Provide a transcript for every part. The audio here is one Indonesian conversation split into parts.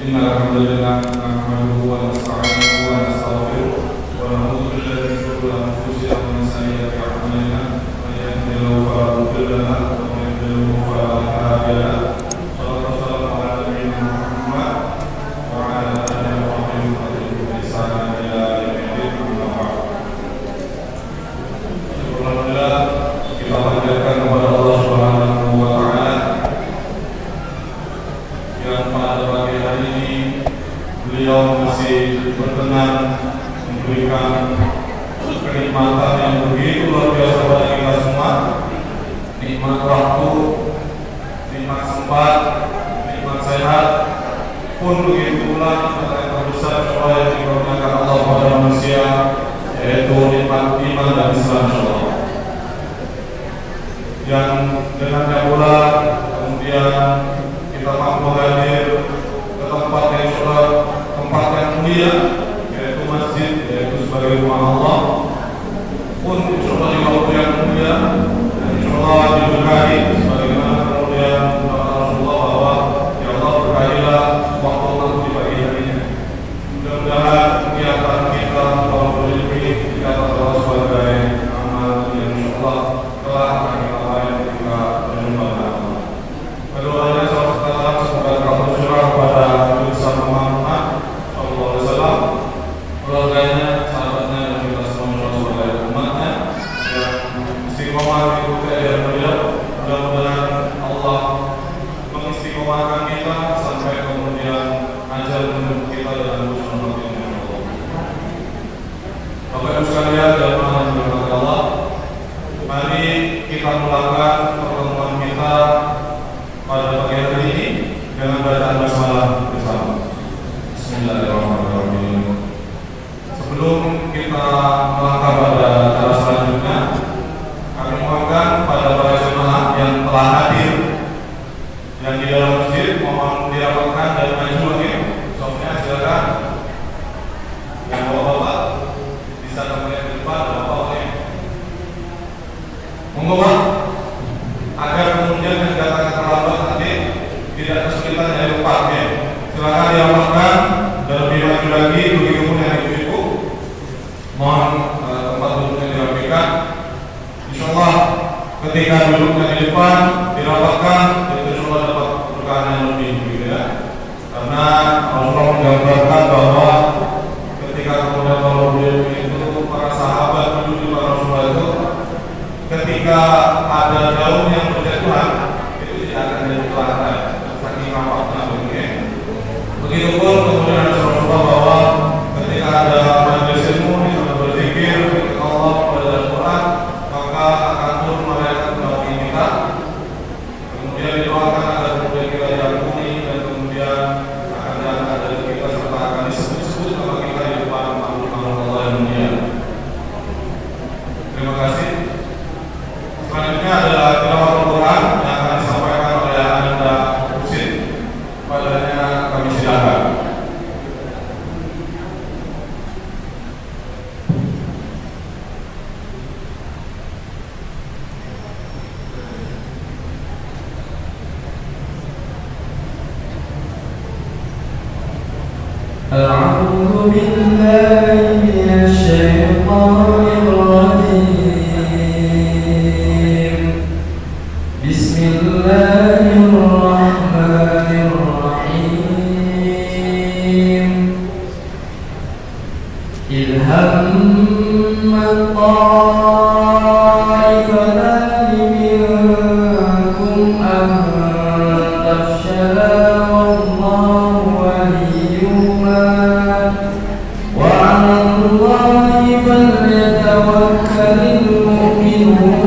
إن الحمد لله نحمده ونستعينه ونستغفره ونعوذ بالله من شرور أنفسنا ومن سيئات أعمالنا من يهده الله فلا مضل له ومن يضلل فلا هادي له والصلاة والسلام على نبينا محمد وعلى آله وصحبه وسلم بإحسان إلى يوم الدين أما بعد. Alhamdulillah kita panjatkan kepada Allah Subhanahu wa taala yang pada pagi hari ini beliau masih berkenan memberikan kenikmatan yang begitu luar biasa pada kita semua, nikmat waktu, nikmat sempat, nikmat sehat, pun begitu pula nikmat yang terbesar yang dikaruniakan Allah pada manusia, yaitu nikmat iman dan Islam Allah. Yang dengannya pula kemudian kita mampu hadir ke tempat yang sudah tempat yang mulia, yaitu masjid, yaitu sebagai rumah Allah, pun insyaallah di waktu yang mulia dan insyaallah diberkahi sebagaimana kemudian Rasulullah bahwa ya Allah berkahilah waktu di pagi harinya. Mudah-mudahan kegiatan kita bahwa berilmu kita terus sebagai amal yang insyaallah telah kita layan ketika berjumpa dengan Allah. Keduanya salam semoga tercurah kepada Nabi Muhammad sallallahu alaihi wasallam, keluarganya, sahabatnya dan kita semua sebagai umatnya yang istiqomah mengikuti ajaran beliau. Mudah-mudahan Allah mengistiqomahkan kita sampai kemudian ajal menuju kita dengan husnul khotimah. Bapak Ibu sekalian dan rahmati Allah, mari kita mulakan pertemuan kita pada pagi hari ini dengan bacaan basmalah bersama. Bismillahirrahmanirrahim. Sebelum kita melangkah pada cara selanjutnya, kami mohonkan pada para jemaah yang telah hadir yang di dalam masjid mohon dirapatkan dan maju lagi. Sofnya silakan. Yang bapak-bapak bisa kembali ke depan dan bapaknya. Monggo Pak, agar kemudian yang datang terlambat nanti tidak kesulitan dari tempatnya. Silakan dirapatkan dan lebih maju lagi. Begitu pun yang ibu-ibu, mohon tempat duduknya dirapikan. Insyaallah ketika duduknya di depan dirapatkan, itu insyaallah dapat keberkahan yang lebih, gitu ya. Karena Rasulullah menggambarkan bahwa ketika kemudian kalau beliau itu para sahabat duduk di depan Rasulullah itu, ketika ada daun yang berjatuhan itu tidak akan jadi lantai, saking rapatnya begini. Begitupun kemudian ada Rasulullah bahwa ketika ada majelis ilmu di sana berzikir ketika Allah pada Al-Quran, maka akan turun malaikat menaungi kita. Kemudian didoakan agar kemudian kita diampuni dan kemudian akan diangkat dari kita serta akan disebut-sebut nama kita di depan makhluk Allah yang mulia. Terima kasih. Selanjutnya adalah tilawah Al-Quran yang akan disampaikan oleh Anda Husin. Padanya kami silakan. أعوذ بالله من الشيطان الرجيم. بسم الله الرحمن الرحيم. إذ هم الطائفتان منكم أن تفشلا والله وليهما وعلى الله فليتوكل المؤمنون.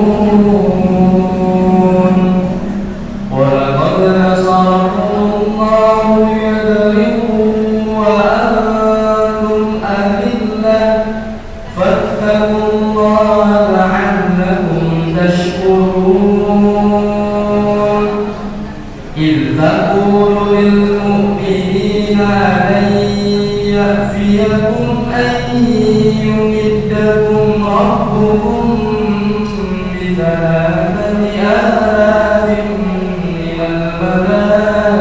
ولقد نصركم الله ببدر وأنتم أذلة فاتقوا الله لعلكم تشكرون. إذ تقول للمؤمنين ألن يكفيكم أن يمدكم ربكم بثلاثة آلاف من الملائكة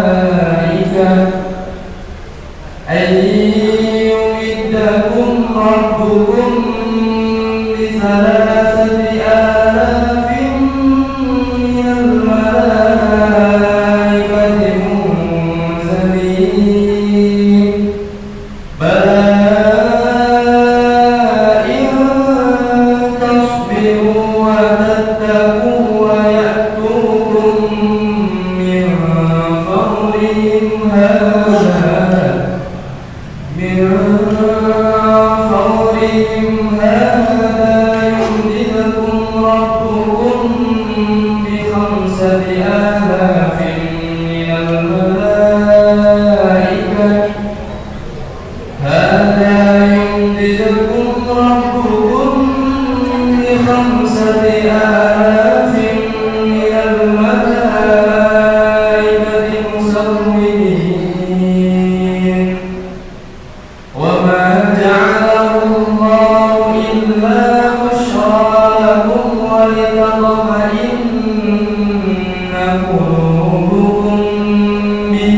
قلوبكم به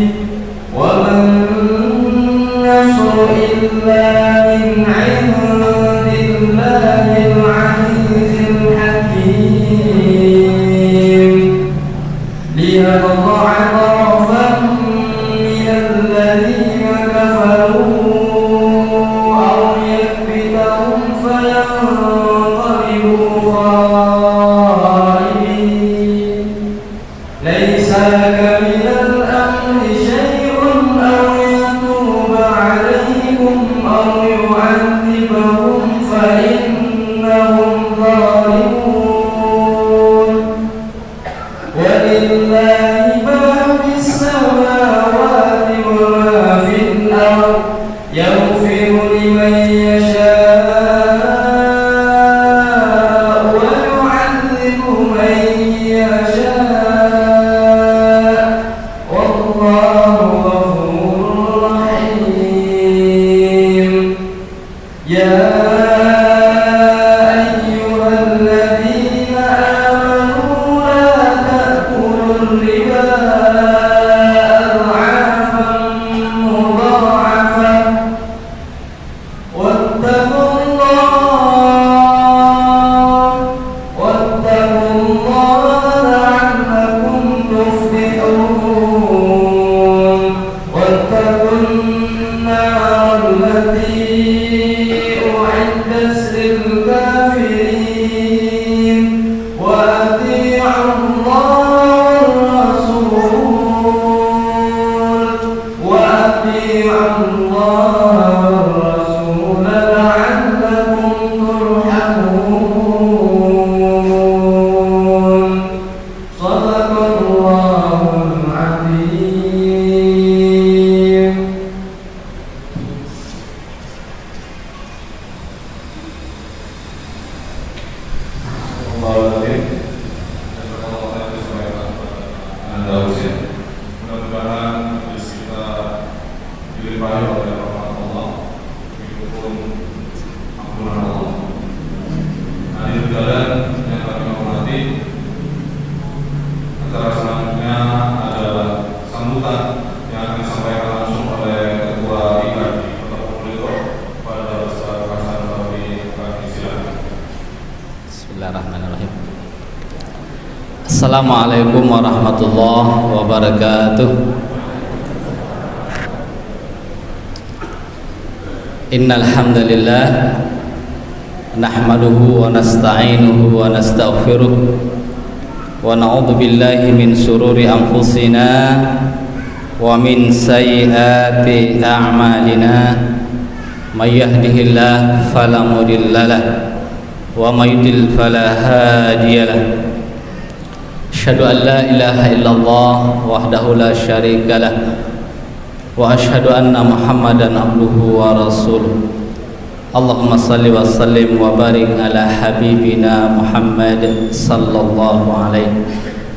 وما النصر إلا من عند الله العزيز الحكيم ليقطع طرفا من الذين كفروا أو يكبتهم فينقلبوا خائبين ليس لك من الأمر شيء أو يتوب عليكم أو يعذبهم فإنهم ظالمون ولله ما في السماوات وما في الأرض يغفر لمن يشاء ويعذب من يشاء والله غفور رحيم يا أيها الذين آمنوا لا تأكلوا الربا أضعافا مضاعفة واتقوا الله لعلكم تفلحون واتقوا النار التي أعدت للكافرين وأطيعوا الله والرسول لعلكم ترحمون صدق الله العظيم. Mudah-mudahan kita dilimpahi oleh rahmat Allah, begitupun ampunan Allah. Hadirin sekalian yang kami hormati, acara selanjutnya adalah sambutan yang akan disampaikan langsung oleh Ketua IKAD Kota Probolinggo pada Ustaz Hasan Fahmi. Kami silakan. Bismillahirrahmanirrahim. Assalamualaikum warahmatullahi wabarakatuh. Innal hamdalillah nahmaduhu wa nasta'inuhu wa nastaghfiruh wa na'udzu billahi min shururi anfusina wa min sayyiati a'malina may yahdihillahu fala mudhillalah wa may yudlil fala hadiyalah. Asyhadu an la ilaha illallah wahdahu la syarikalah wa asyhadu anna Muhammadan abduhu wa rasuluh. Allahumma salli wa sallim wa barik ala habibina Muhammad sallallahu alaihi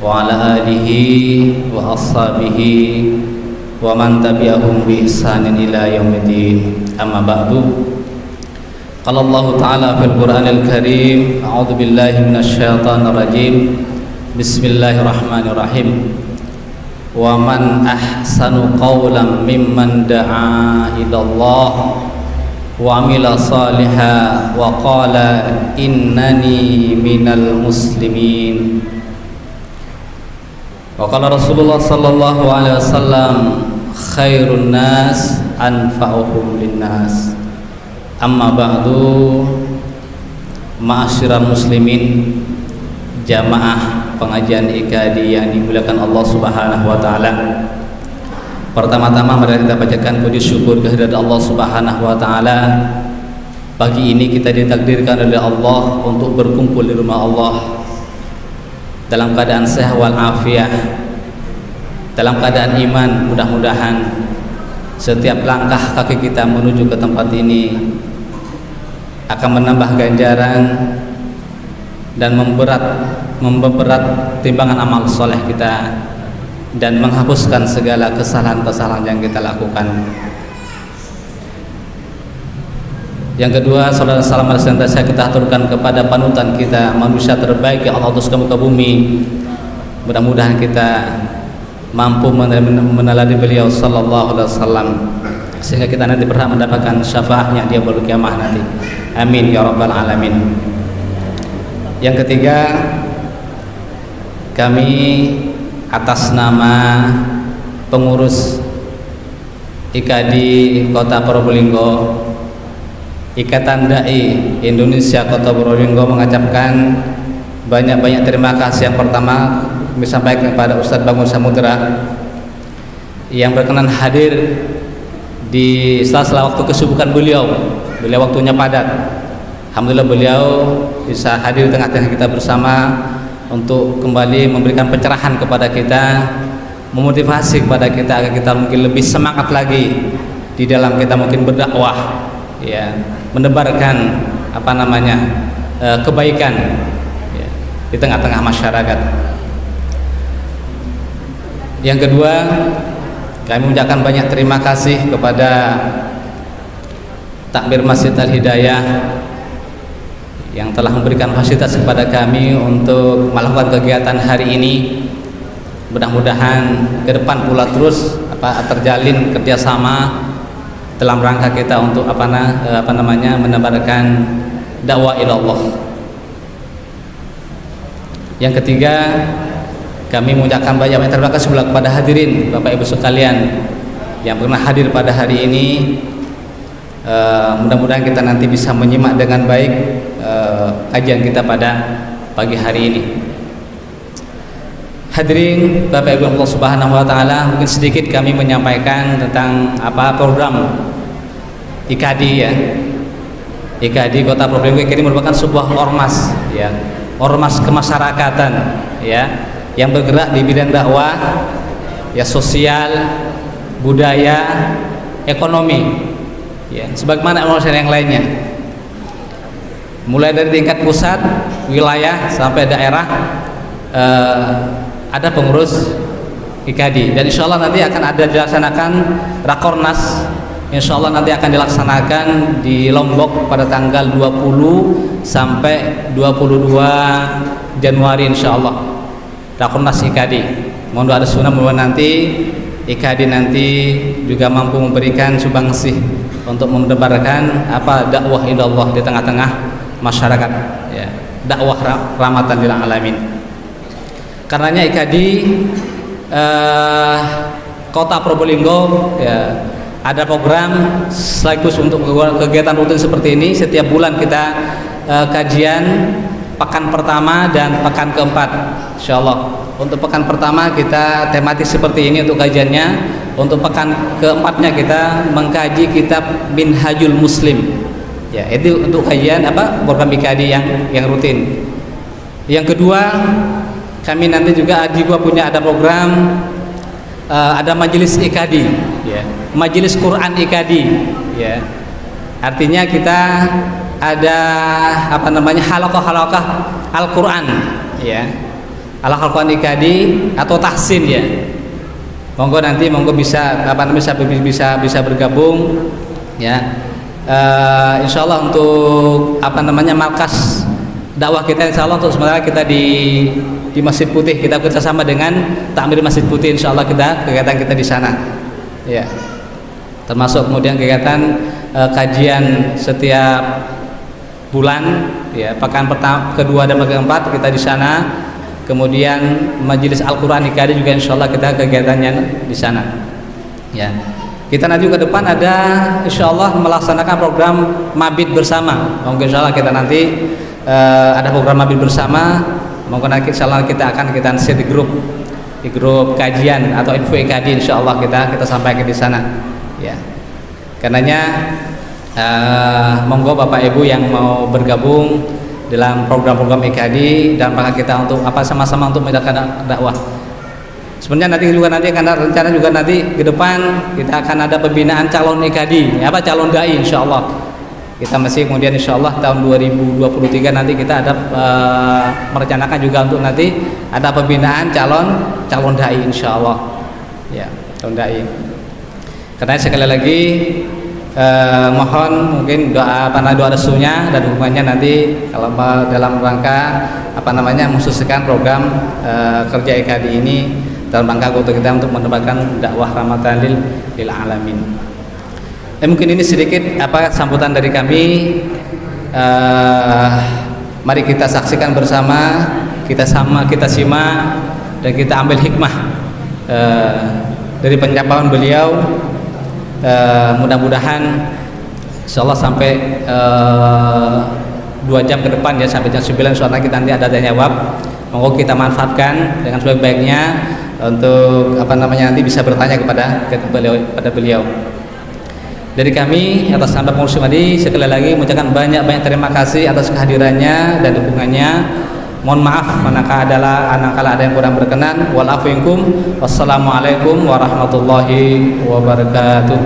wa ala alihi wa ashabihi wa man tabi'ahum bi ihsanin ila yaumiddin. Amma ba'du. Qala Allah Ta'ala fil Qur'anil Karim, a'udzu billahi minasyaitonir rajim. Bismillahirrahmanirrahim. Wa man ahsanu qawlan mimman da'a ilallah wa amila salihan wa qala innani minal muslimin. Wa qala Rasulullah sallallahu alaihi wasallam khairun nas anfa'uhum linnas. Amma ba'du. Ma'asyiral muslimin, jamaah pengajian IKAD yang dimuliakan Allah Subhanahu wa taala. Pertama-tama mari kita bacakan puji syukur kehadirat Allah Subhanahu wa taala. Pagi ini kita ditakdirkan oleh Allah untuk berkumpul di rumah Allah dalam keadaan sehat wal afiat, dalam keadaan iman. Mudah-mudahan setiap langkah kaki kita menuju ke tempat ini akan menambah ganjaran dan memberat timbangan amal soleh kita dan menghapuskan segala kesalahan-kesalahan yang kita lakukan. Yang kedua, saudara salam senantiasa kita aturkan kepada panutan kita, manusia terbaik yang Allah utus ke muka bumi, Mudah-mudahan kita mampu meneladi beliau sallallahu alaihi wasallam sehingga kita nanti berhak mendapatkan syafaatnya di yaumul kiamah nanti. Amin ya rabbal alamin. Yang ketiga, kami atas nama pengurus IKD Kota Probolinggo, Ikatan Dai Indonesia Kota Probolinggo mengucapkan banyak-banyak terima kasih. Yang pertama kami sampaikan kepada Ustadz Bangun Samudra yang berkenan hadir di sela-sela waktu kesibukan beliau waktunya padat. Alhamdulillah beliau bisa hadir di tengah-tengah kita bersama untuk kembali memberikan pencerahan kepada kita, memotivasi kepada kita agar kita mungkin lebih semangat lagi di dalam kita mungkin berdakwah, ya, menebarkan kebaikan, ya, di tengah-tengah masyarakat. Yang kedua, kami mengucapkan banyak terima kasih kepada Takmir Masjid Al-Hidayah yang telah memberikan fasilitas kepada kami untuk melakukan kegiatan hari ini. Mudah-mudahan ke depan pula terus terjalin kerjasama dalam rangka kita untuk menebarkan dakwah ilallah. Yang ketiga, kami mengucapkan banyak terima kasih pula kepada hadirin Bapak Ibu sekalian yang pernah hadir pada hari ini. Mudah-mudahan kita nanti bisa menyimak dengan baik kajian kita pada pagi hari ini. Hadirin Bapak Ibu Allah Subhanahu wa taala, mungkin sedikit kami menyampaikan tentang program IKD, ya. IKD Kota Probolinggo ini merupakan sebuah ormas, ya, ormas kemasyarakatan, ya, yang bergerak di bidang dakwah, ya, sosial, budaya, ekonomi, ya, sebagaimana ormas yang lainnya, mulai dari tingkat pusat, wilayah sampai daerah. Ada pengurus IKD, dan insya Allah nanti akan ada dilaksanakan Rakornas. Insya Allah nanti akan dilaksanakan di Lombok pada tanggal 20 sampai 22 Januari insya Allah. Rakornas IKD. Mohon doa sunnah mudah nanti IKD nanti juga mampu memberikan sumbangsih untuk menebarkan dakwah ilallah di tengah-tengah masyarakat, ya, dakwah rahmatan lil alamin. Karenanya IKD Kota Probolinggo, ya, ada program sekaligus untuk kegiatan rutin seperti ini. Setiap bulan kita kajian pekan pertama dan pekan keempat, insyaallah. Untuk pekan pertama kita tematis seperti ini untuk kajiannya. Untuk pekan keempatnya kita mengkaji kitab Minhajul Muslim, ya, itu untuk kajian program IKD yang rutin. Yang kedua, kami nanti juga punya ada program ada majelis IKD, ya, majelis Quran IKD, ya. Artinya kita ada halaqah Al-Quran, ya, halaqah IKD atau tahsin, ya. Monggo bisa bergabung, ya. Insyaallah untuk markas dakwah kita insyaallah untuk sementara kita di Masjid Putih, kita kerjasama dengan Takmir Masjid Putih, insyaallah kegiatan kita di sana, ya, termasuk kemudian kegiatan kajian setiap bulan, ya, pekan pertama, kedua dan pekan keempat kita di sana. Kemudian majelis Al-Quran IKD juga insyaallah kita kegiatannya di sana, ya. Kita nanti juga ke depan ada insyaallah melaksanakan program mabit bersama. Mungkin insyaallah kita nanti ada program mabit bersama. Mungkin nanti insyaallah kita akan share di grup kajian atau info IKD, insyaallah kita sampaikan di sana, ya. Karenanya monggo Bapak Ibu yang mau bergabung dalam program-program IKD dan maka kita untuk sama-sama untuk menegakkan dakwah. Sebenarnya nanti akan ada rencana juga nanti ke depan kita akan ada pembinaan calon IKD, calon dai insyaallah. Kita masih kemudian insyaallah tahun 2023 nanti kita ada merencanakan juga untuk nanti ada pembinaan calon dai insyaallah, ya, calon dai. Karena sekali lagi Mohon mungkin doa doa restunya dan dukungannya nanti kalau dalam rangka mensukseskan program kerja IKD ini dalam rangka untuk kita untuk mendapatkan dakwah rahmatan lil alamin. Mungkin ini sedikit sambutan dari kami. Mari kita saksikan bersama, kita simak dan kita ambil hikmah dari penyampaian beliau. Mudah-mudahan insyaallah sampai 2 jam ke depan ya, sampai jam 9 soalnya kita nanti ada tanya jawab. Monggo kita manfaatkan dengan sebaik-baiknya untuk nanti bisa bertanya kepada beliau. Dari kami atas nama pengurus Sumadi sekali lagi mengucapkan banyak-banyak terima kasih atas kehadirannya dan dukungannya. Mohon maaf manakala ada yang kurang berkenan. Wal afu minkum. Wassalamualaikum warahmatullahi wabarakatuh.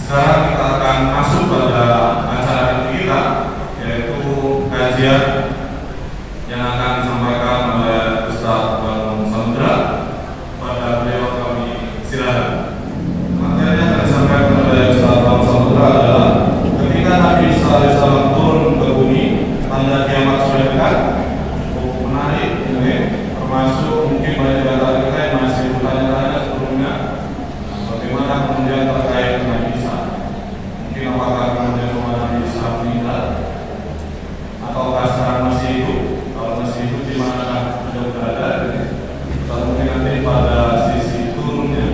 Sekarang kita akan masuk pada acara kita, yaitu kajian yang akan disampaikan oleh Ustaz Bang Samudra. Pada beliau kami silakan. Materi yang akan disampaikan oleh Ustaz Bang Samudra adalah ketika Nabi sallallahu alaihi wasallam turun ke bumi, tanda kiamat sudah dekat. Cukup menarik, termasuk mungkin banyak di antara kita yang masih bertanya-tanya sebelumnya bagaimana kemudian terkait dengan Isa. Mungkin apakah kemudian Nabi Isa meninggal ataukah sekarang masih hidup? Kalau masih hidup di mana beliau berada? Atau mungkin nanti pada sisi turunnya.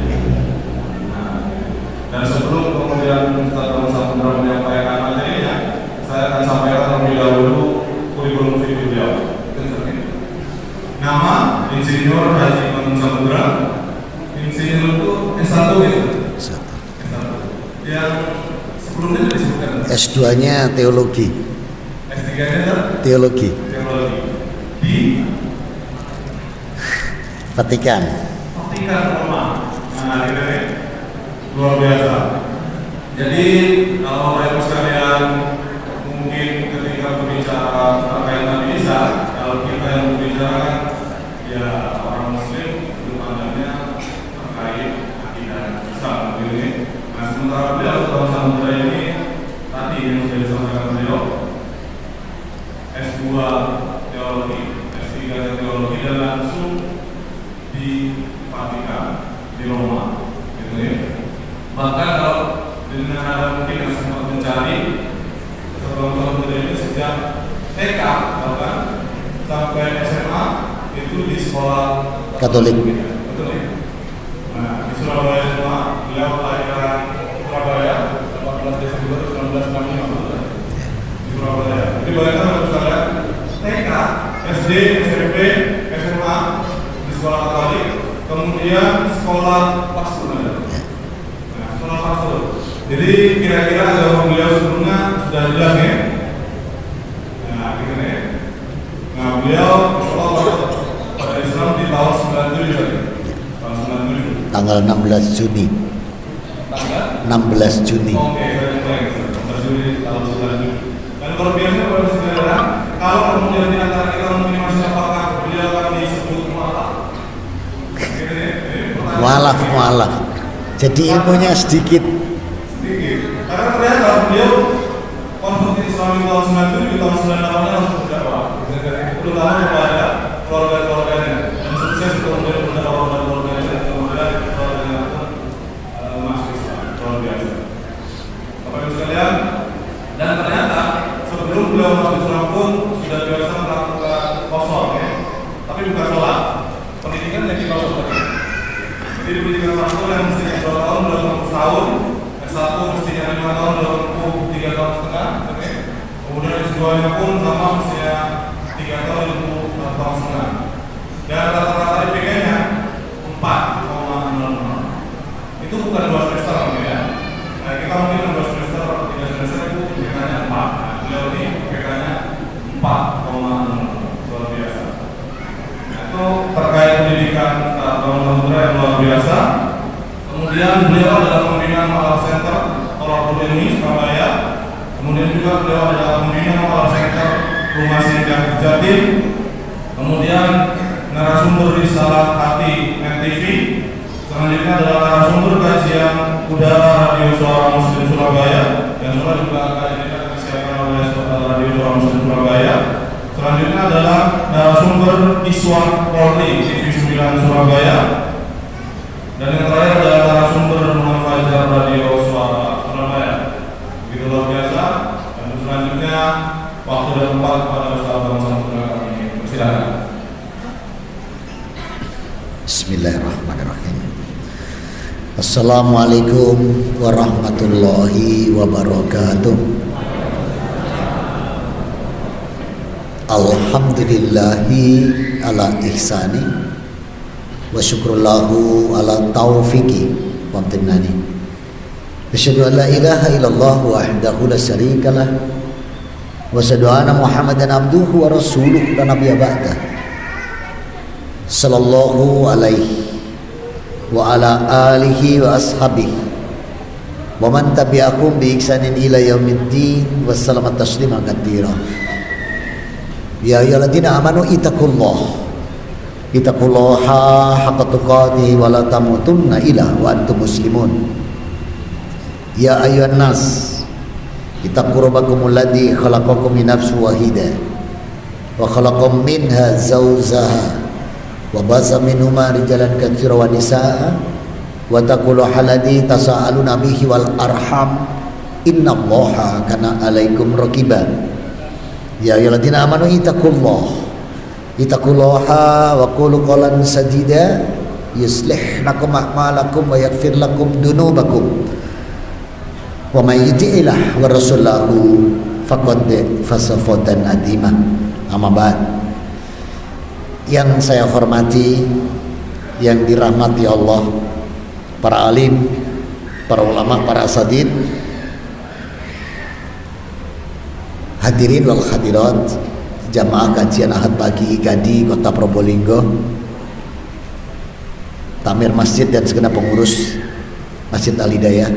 Dan sebelum kemudian Ustaz Samudra menyampaikan materinya, saya akan sampaikan terlebih dahulu kurikulum vitae beliau. Nama Insinyur Haji Bang Samudra. Insinyur itu S1 gitu. S1. Yang sebelumnya disebutkan S2-nya teologi. S3-nya teologi. Di Vatikan. Roma. Nah, gitu nih. Luar biasa. Jadi kalau Bapak Ibu sekalian mungkin ketika berbicara terkait Nabi Isa, kalau kita yang berbicara ya orang Muslim itu pandangnya terkait akidah Islam ini. Nah sementara beliau Ustaz Samudra ini tadi yang sudah disampaikan beliau S2 teologi, S3 teologi dan langsung di Vatikan di Roma, gitu ya. Maka kalau dengan ada mungkin yang sempat mencari sebelum ini sejak TK bahkan sampai SMA itu di sekolah Katolik. Nah di Surabaya semua, beliau kelahiran Surabaya 14 Desember 1965 di Surabaya. Jadi bayangkan kalau sekalian TK, SD, SMP, SMA di sekolah Katolik, kemudian sekolah pastor. Jadi kira-kira agama beliau sebelumnya sudah jelas ya. Nah, gitu ya. Nah, beliau insyaallah pada Islam di tahun 97 tadi. Tahun 97. Tanggal 16 Juni. Tanggal 16 Juni. Oke, baik. 16 Juni tahun 97. Dan luar biasa pada saudara, kalau kemudian di antara kita mungkin masih apakah beliau akan disebut mualaf? Gitu ya. Mualaf. Jadi ilmunya sedikit. Karena ternyata beliau konversi Islam tahun 97 tahun 98 langsung berdakwah, terutama kepada keluarga-keluarganya dan sukses kemudian berdakwah kepada keluarganya dan kemudian keluarganya pun masuk Islam. Luar biasa. Bapak Ibu sekalian, dan ternyata sebelum beliau masuk Islam pun sudah biasa melakukan kosong ya, tapi bukan sholat. Pendidikan yang dikosong tadi. Jadi di pendidikan pastor yang mestinya 2 tahun, 2 tahun. S1 mestinya 5 tahun, 3 tahun setengah, okay. Kemudian S2-nya pun sama mestinya 3 tahun, 4 tahun setengah. Dan rata-rata IPK-nya 4,00. Itu bukan 2 semester ya. Nah, kita mungkin 2 semester, 3 semester itu IPK-nya 4. Nah, beliau ini IPK-nya 4,00. Luar biasa. Nah, itu terkait pendidikan Bang Samudra yang luar biasa. Kemudian beliau adalah pembina Mualaf Center Tolak ini Surabaya. Kemudian juga beliau adalah pembina Mualaf Center Rumah Singgah Jatim. Kemudian narasumber di Salah Hati NTV. Selanjutnya adalah narasumber kajian udara Radio Suara Muslim Surabaya yang sudah juga akan disiapkan oleh Radio Suara Muslim Surabaya. Selanjutnya adalah narasumber Iswah Polri TV 9 Surabaya. Dan yang terakhir adalah narasumber Muhammad Fajar Radio Suara Surabaya. Begitu luar biasa. Dan selanjutnya waktu dan tempat kepada Ustaz Bangsa Putra kami. Silakan. Bismillahirrahmanirrahim. Assalamualaikum warahmatullahi wabarakatuh. Alhamdulillahi ala ihsani wa syukrullahu ala taufiqi wa amtinani. Asyhadu an la ilaha illallah wahdahu la syarikalah wa asyhadu anna Muhammadan abduhu wa rasuluhu la nabiyya ba'dah. Sallallahu alaihi wa ala alihi wa ashabihi wa man tabi'akum bi ihsanin ila yaumiddin wa sallama tasliman katsira. Ya ayyuhalladzina amanu ittaqullaha haqqa tuqatih wa la tamutunna illa wa antum muslimun. Ya ayyuhan nas ittaqu rabbakumul ladzi khalaqakum min nafsin wahidah wa khalaqam minha zawjaha wa basa minhuma rijalan katsiran wa nisaa wa taqullaha alladzi tasaaluna bihi wal arham innallaha kana 'alaikum raqiba. Ya ayyuhalladzina amanu ittaqullaha wa qulu qawlan sadida yuslih lakum a'malakum wa yaghfir lakum dunubakum wa may yuti'illah wa rasulahu faqad faza fawzan 'azima. Amma ba'd. Yang saya hormati, yang dirahmati Allah, para alim, para ulama, para asatidz, hadirin wal hadirat, jamaah kajian Ahad pagi IKADI Kota Probolinggo, tamir masjid dan segenap pengurus Masjid Al Hidayah,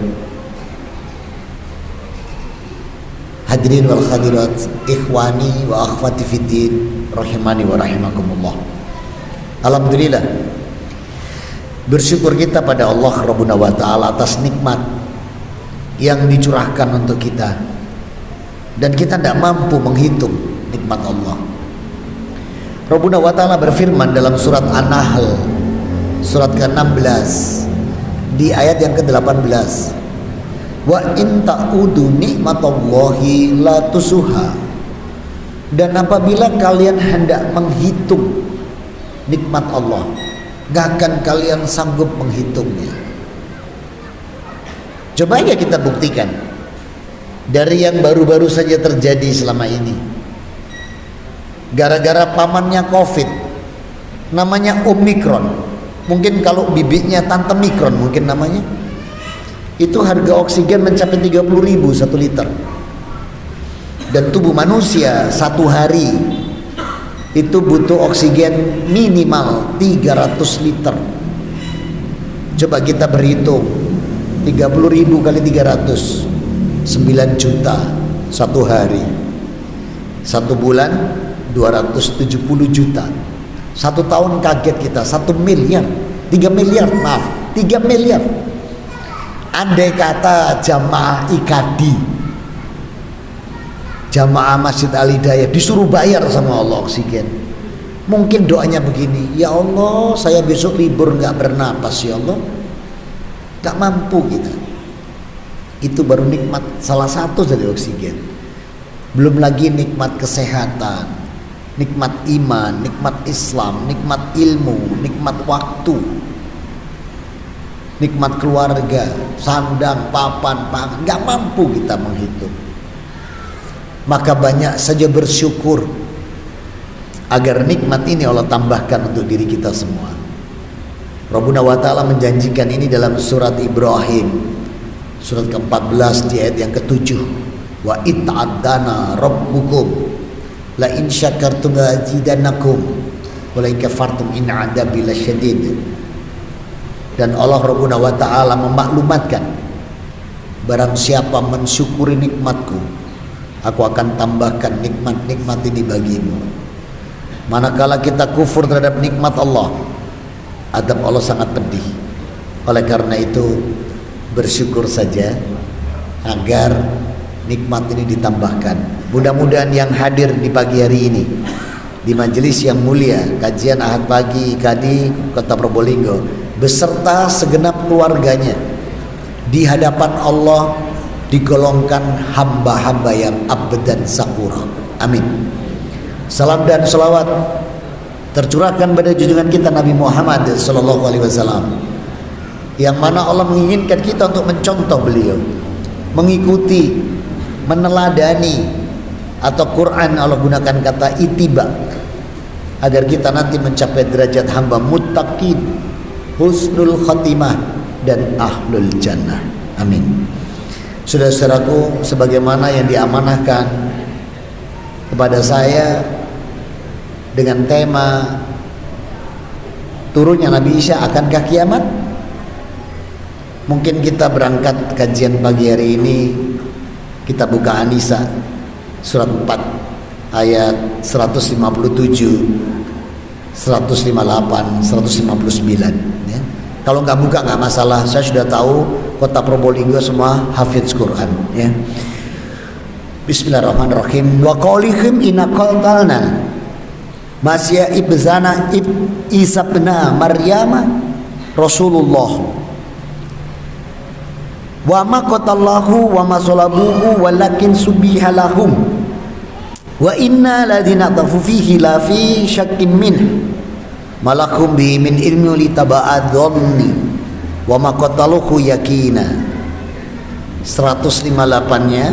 hadirin wal hadirat, ikhwani wa akhwati fiddin, rahimani wa rahimakumullah. Alhamdulillah, bersyukur kita pada Allah Rabbuna wa ta'ala atas nikmat yang dicurahkan untuk kita, dan kita tidak mampu menghitung nikmat Allah. Rabbuna wa ta'ala berfirman dalam surat An-Nahl surat ke-16 di ayat yang ke-18, wa in ta'udu nikmatallahi la tusuha. Dan apabila kalian hendak menghitung nikmat Allah, gak akan kalian sanggup menghitungnya. Coba aja kita buktikan dari yang baru-baru saja terjadi selama ini. Gara-gara pamannya COVID, namanya Omikron, mungkin kalau bibitnya Tante Mikron mungkin namanya, itu harga oksigen mencapai 30.000 1 liter. Dan tubuh manusia satu hari itu butuh oksigen minimal 300 liter. Coba kita berhitung 30.000 kali 300, 9 juta satu hari. Satu bulan 270 juta. Satu tahun kaget kita 1 miliar, 3 miliar, maaf 3 miliar. Andai kata jamaah IKADI, jamaah Masjid Al Hidayah disuruh bayar sama Allah oksigen, mungkin doanya begini, ya Allah saya besok libur gak bernapas ya Allah. Gak mampu kita. Itu baru nikmat salah satu dari oksigen. Belum lagi nikmat kesehatan, nikmat iman, nikmat Islam, nikmat ilmu, nikmat waktu, nikmat keluarga, sandang, papan, pangan. Gak mampu kita menghitung. Maka banyak saja bersyukur agar nikmat ini Allah tambahkan untuk diri kita semua. Rabbuna wa ta'ala menjanjikan ini dalam surat Ibrahim surat ke-14 di ayat yang ke-7, wa ita'addana rabbukum la in syakartum la azidannakum wa la in kafartum in 'adabi lasyadid. Dan Allah Rabbuna wa ta'ala memaklumatkan, barang siapa mensyukuri nikmatku, aku akan tambahkan nikmat-nikmat ini bagimu. Manakala kita kufur terhadap nikmat Allah, adab Allah sangat pedih. Oleh karena itu, bersyukur saja agar nikmat ini ditambahkan. Mudah-mudahan yang hadir di pagi hari ini di majelis yang mulia kajian Ahad pagi IKADI Kota Probolinggo beserta segenap keluarganya di hadapan Allah digolongkan hamba-hamba yang abdan sakura. Amin. Salam dan salawat tercurahkan pada junjungan kita Nabi Muhammad sallallahu alaihi wasallam, yang mana Allah menginginkan kita untuk mencontoh beliau, mengikuti, meneladani, atau Quran Allah gunakan kata itiba, agar kita nanti mencapai derajat hamba muttaqin, husnul khatimah, dan ahlul jannah. Amin. Saudara-saudaraku, sebagaimana yang diamanahkan kepada saya dengan tema turunnya Nabi Isa, akankah kiamat? Mungkin kita berangkat kajian pagi hari ini, kita buka An-Nisa surat 4 ayat 157, 158, 159 ya. Kalau nggak buka nggak masalah, saya sudah tahu Kota Probolinggo semua hafiz Quran ya. Bismillahirrahmanirrahim. Wa qaulihim inna qatalna Masya ibzana Isa bin Maryam Rasulullah wa ma qatallahu wa ma salabuhu walakin subiha lahum wa inna ladina tafu fihi la fi syakkim min malakum bi min ilmi li taba'adhanni wa ma qataluhu yakina. 158-nya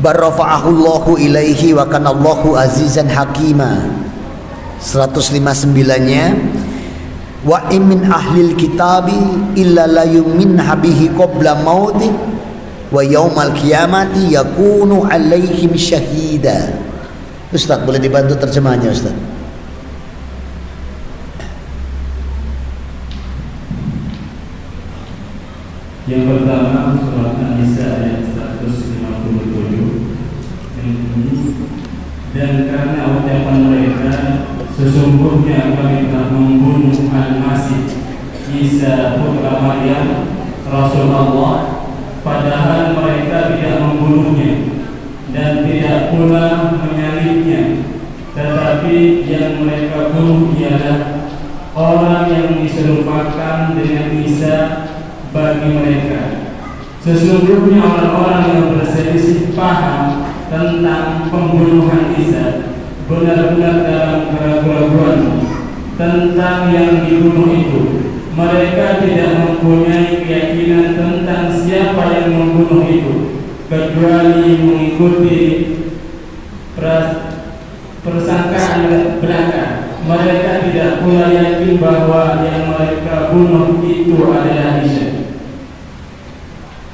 barrafa'ahullahu ilaihi wa kanallahu azizan hakima. 159-nya wa min ahlil kitabi illa la yumin habihi qabla mauti wa yaumal qiyamati yakunu alaihim syahida. Ustaz, boleh dibantu terjemahnya Ustaz? Yang pertama surat An-Nisa ayat 157, dan karena ucapan mereka sesungguhnya kami telah membunuh Al-Masih Isa putra Maryam Rasulullah, padahal mereka tidak membunuhnya dan tidak pula menyalibnya, tetapi yang mereka bunuh ialah orang yang diserupakan dengan Isa bagi mereka. Sesungguhnya orang-orang yang berselisih paham tentang pembunuhan Isa benar-benar dalam keraguan tentang yang dibunuh itu. Mereka tidak mempunyai keyakinan tentang siapa yang membunuh itu, kecuali mengikuti persangkaan belaka. Mereka tidak pula yakin bahwa yang mereka bunuh itu adalah Isa.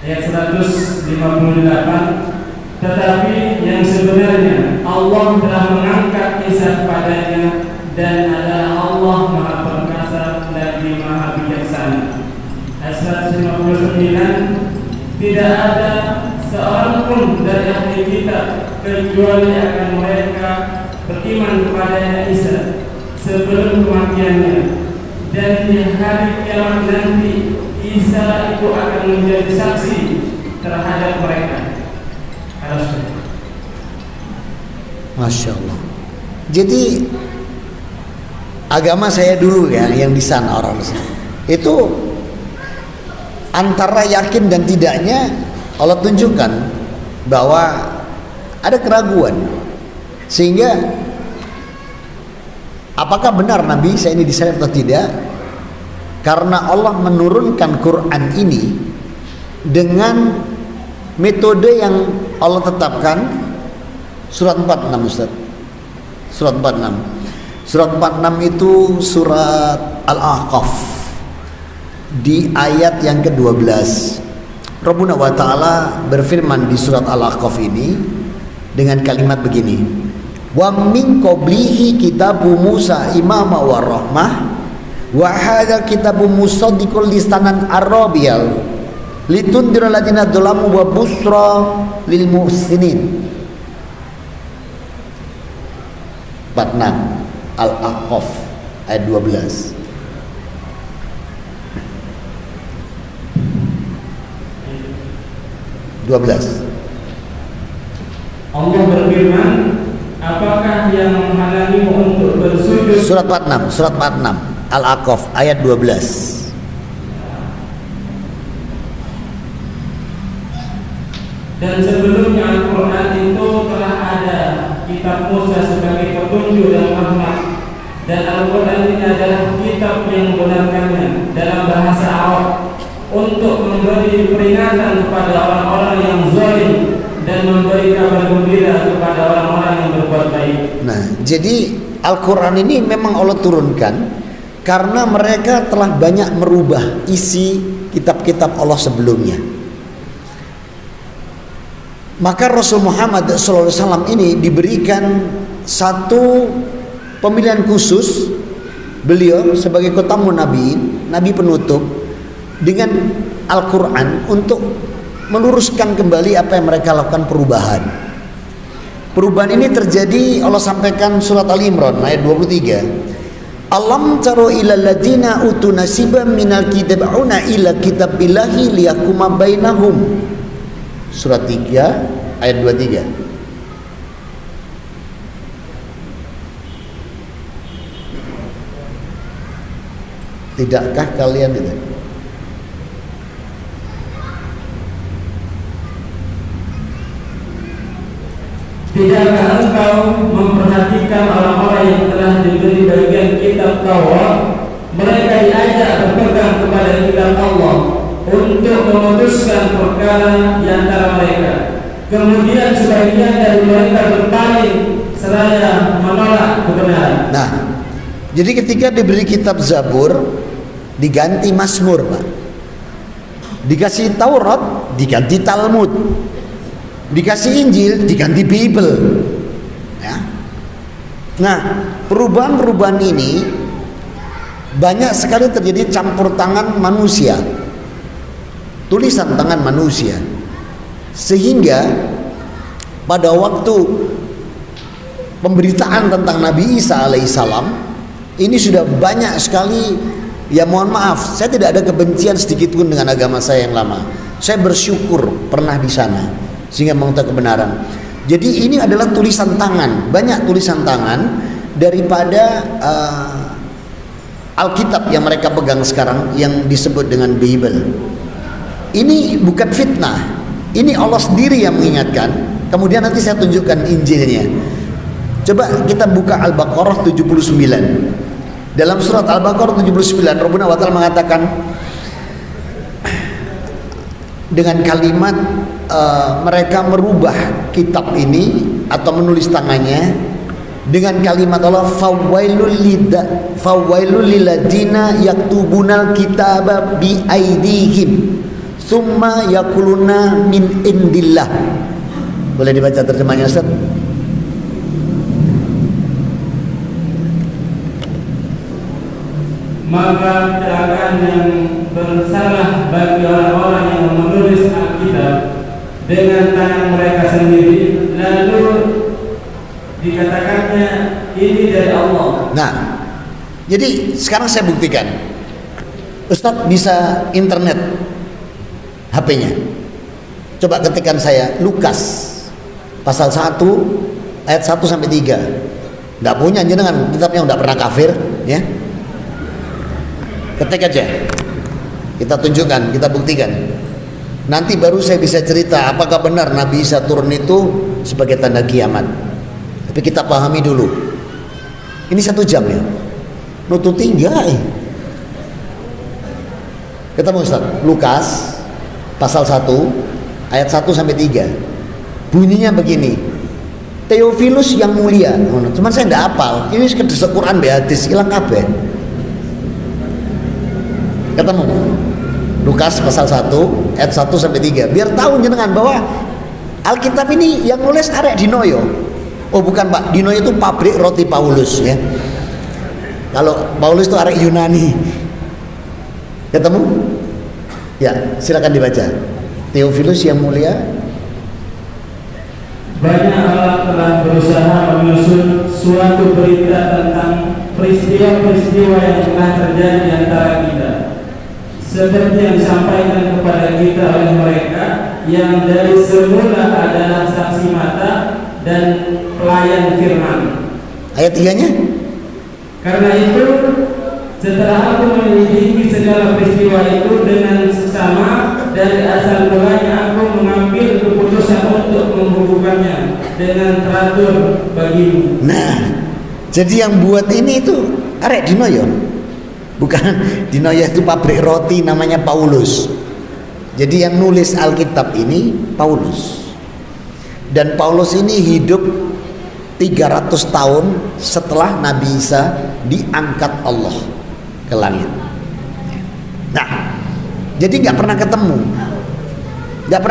Ayat 158. Tetapi yang sebenarnya Allah telah mengangkat Isa padanya, dan adalah Allah Maha Perkasa lagi Maha Bijaksana. Ayat 159. Tidak ada seorang pun dari ahli kitab kecuali akan mereka beriman kepada Isa sebelum kematiannya, dan di hari kiamat nanti Isa itu akan menjadi saksi terhadap mereka. Masya Allah. Jadi agama saya dulu ya, yang di sana orang di sana itu antara yakin dan tidaknya Allah tunjukkan bahwa ada keraguan, sehingga apakah benar Nabi Isa ini disalib atau tidak? Karena Allah menurunkan Quran ini dengan metode yang Allah tetapkan. Surat 46 Ustaz. Surat 46. Surat 46 itu surat Al-Ahqaf di ayat yang ke-12. Rabbuna wa ta'ala berfirman di surat Al-Ahqaf ini dengan kalimat begini. Wa min qablihi kitabu Musa imama wa rahmah wa hadza kitabu musaddiqul lisanan arabiyyal litundira alladziina dzalamu wa busra lil muhsinin. 46 Al-Ahqaf ayat 12. 12. Allah berfirman, apakah yang menghalangimu untuk bersujud? Surat 46 Al-Aqaf ayat 12. Dan sebelumnya Al-Quran itu telah ada kitab Musa sebagai petunjuk dan rahmat, dan Al-Quran ini adalah kitab yang membenarkannya dalam bahasa Arab untuk memberi peringatan kepada orang-orang yang zalim dan memberi kabar gembira kepada orang-orang yang berbuat baik. Nah, jadi Al-Quran ini memang Allah turunkan karena mereka telah banyak merubah isi kitab-kitab Allah sebelumnya. Maka Rasul Muhammad SAW ini diberikan satu pemilihan khusus, beliau sebagai khatamun nabiin, nabi penutup, dengan Al-Quran untuk meluruskan kembali apa yang mereka lakukan perubahan. Perubahan ini terjadi, Allah sampaikan surat Al-Imran ayat 23. Alam taro ila ladina utu nasiban minal kitab'una ila kitabillahi liyakuma bainahum. Surat 3 ayat 23. Tidakkah kalian itu? Tidakkah engkau memperhatikan orang-orang yang telah diberi bagian kitab Taurat? Mereka diajak berpegang kepada kitab Allah untuk memutuskan perkara di antara mereka. Kemudian sebagian dari mereka berpaling seraya menolak kebenaran. Nah, jadi ketika diberi kitab Zabur diganti Mazmur, Pak. Dikasih Taurat diganti Talmud. Dikasih Injil diganti Bible. Ya. Nah, perubahan-perubahan ini banyak sekali terjadi campur tangan manusia, tulisan tangan manusia, sehingga pada waktu pemberitaan tentang Nabi Isa alaihissalam ini sudah banyak sekali. Ya mohon maaf, saya tidak ada kebencian sedikit pun dengan agama saya yang lama. Saya bersyukur pernah di sana sehingga mengetahui kebenaran. Jadi ini adalah tulisan tangan, banyak tulisan tangan daripada Alkitab yang mereka pegang sekarang yang disebut dengan Bible. Ini bukan fitnah, ini Allah sendiri yang mengingatkan. Kemudian nanti saya tunjukkan Injilnya. Coba kita buka Al-Baqarah 79. Dalam surat Al-Baqarah 79 Rabbuna wa ta'ala mengatakan dengan kalimat mereka merubah kitab ini atau menulis tangannya dengan kalimat Allah, fawailul lilladzina yaktubunal kitaba bi aidihim summa yaquluna min indillah. Boleh dibaca terjemahnya, Ustaz? Maka keadaan yang bersalah bagi orang-orang yang menulis Alkitab dengan tangan mereka sendiri, lalu dikatakannya ini dari Allah. Nah, jadi sekarang saya buktikan. Ustadz bisa internet HP-nya. Coba ketikkan saya Lukas pasal 1 ayat 1 sampai 3. Enggak punya jenengan kitabnya, enggak pernah kafir, ya. Ketik aja. Kita tunjukkan, kita buktikan. Nanti baru saya bisa cerita apakah benar Nabi Isa turun itu sebagai tanda kiamat. Tapi kita pahami dulu. Ini 1 jam ya. Nututi enggak? Ketemu Ustaz. Lukas pasal 1 ayat 1 sampai 3. Bunyinya begini. Theophilus yang mulia. Cuman saya enggak hafal. Ini sekedar Quran be hadis, hilang kabeh. Ketemu Lukas pasal 1 ayat 1 sampai 3. Biar tahu jenengan bahwa Alkitab ini yang nulis arek Dinoyo. Oh bukan Pak, Dinoyo itu pabrik roti Paulus ya. Kalau Paulus itu arek Yunani. Ketemu? Ya, silakan dibaca. Theophilus yang mulia. Banyak orang telah berusaha menyusun suatu berita tentang peristiwa-peristiwa yang telah terjadi di antara kita, seperti yang disampaikan kepada kita oleh mereka, yang dari semula adalah saksi mata dan pelayan firman. Ayat 3-nya? Karena itu setelah aku menyelidiki segala peristiwa itu dengan seksama, dari asal mulanya aku mengambil keputusan untuk menghubungkannya dengan teratur bagimu. Nah, jadi yang buat ini itu arek Dinoyo. Bukan, Dinoyo itu pabrik roti namanya Paulus. Jadi yang nulis Alkitab ini Paulus. Dan Paulus ini hidup 300 tahun setelah Nabi Isa diangkat Allah ke langit. Nah, jadi nggak pernah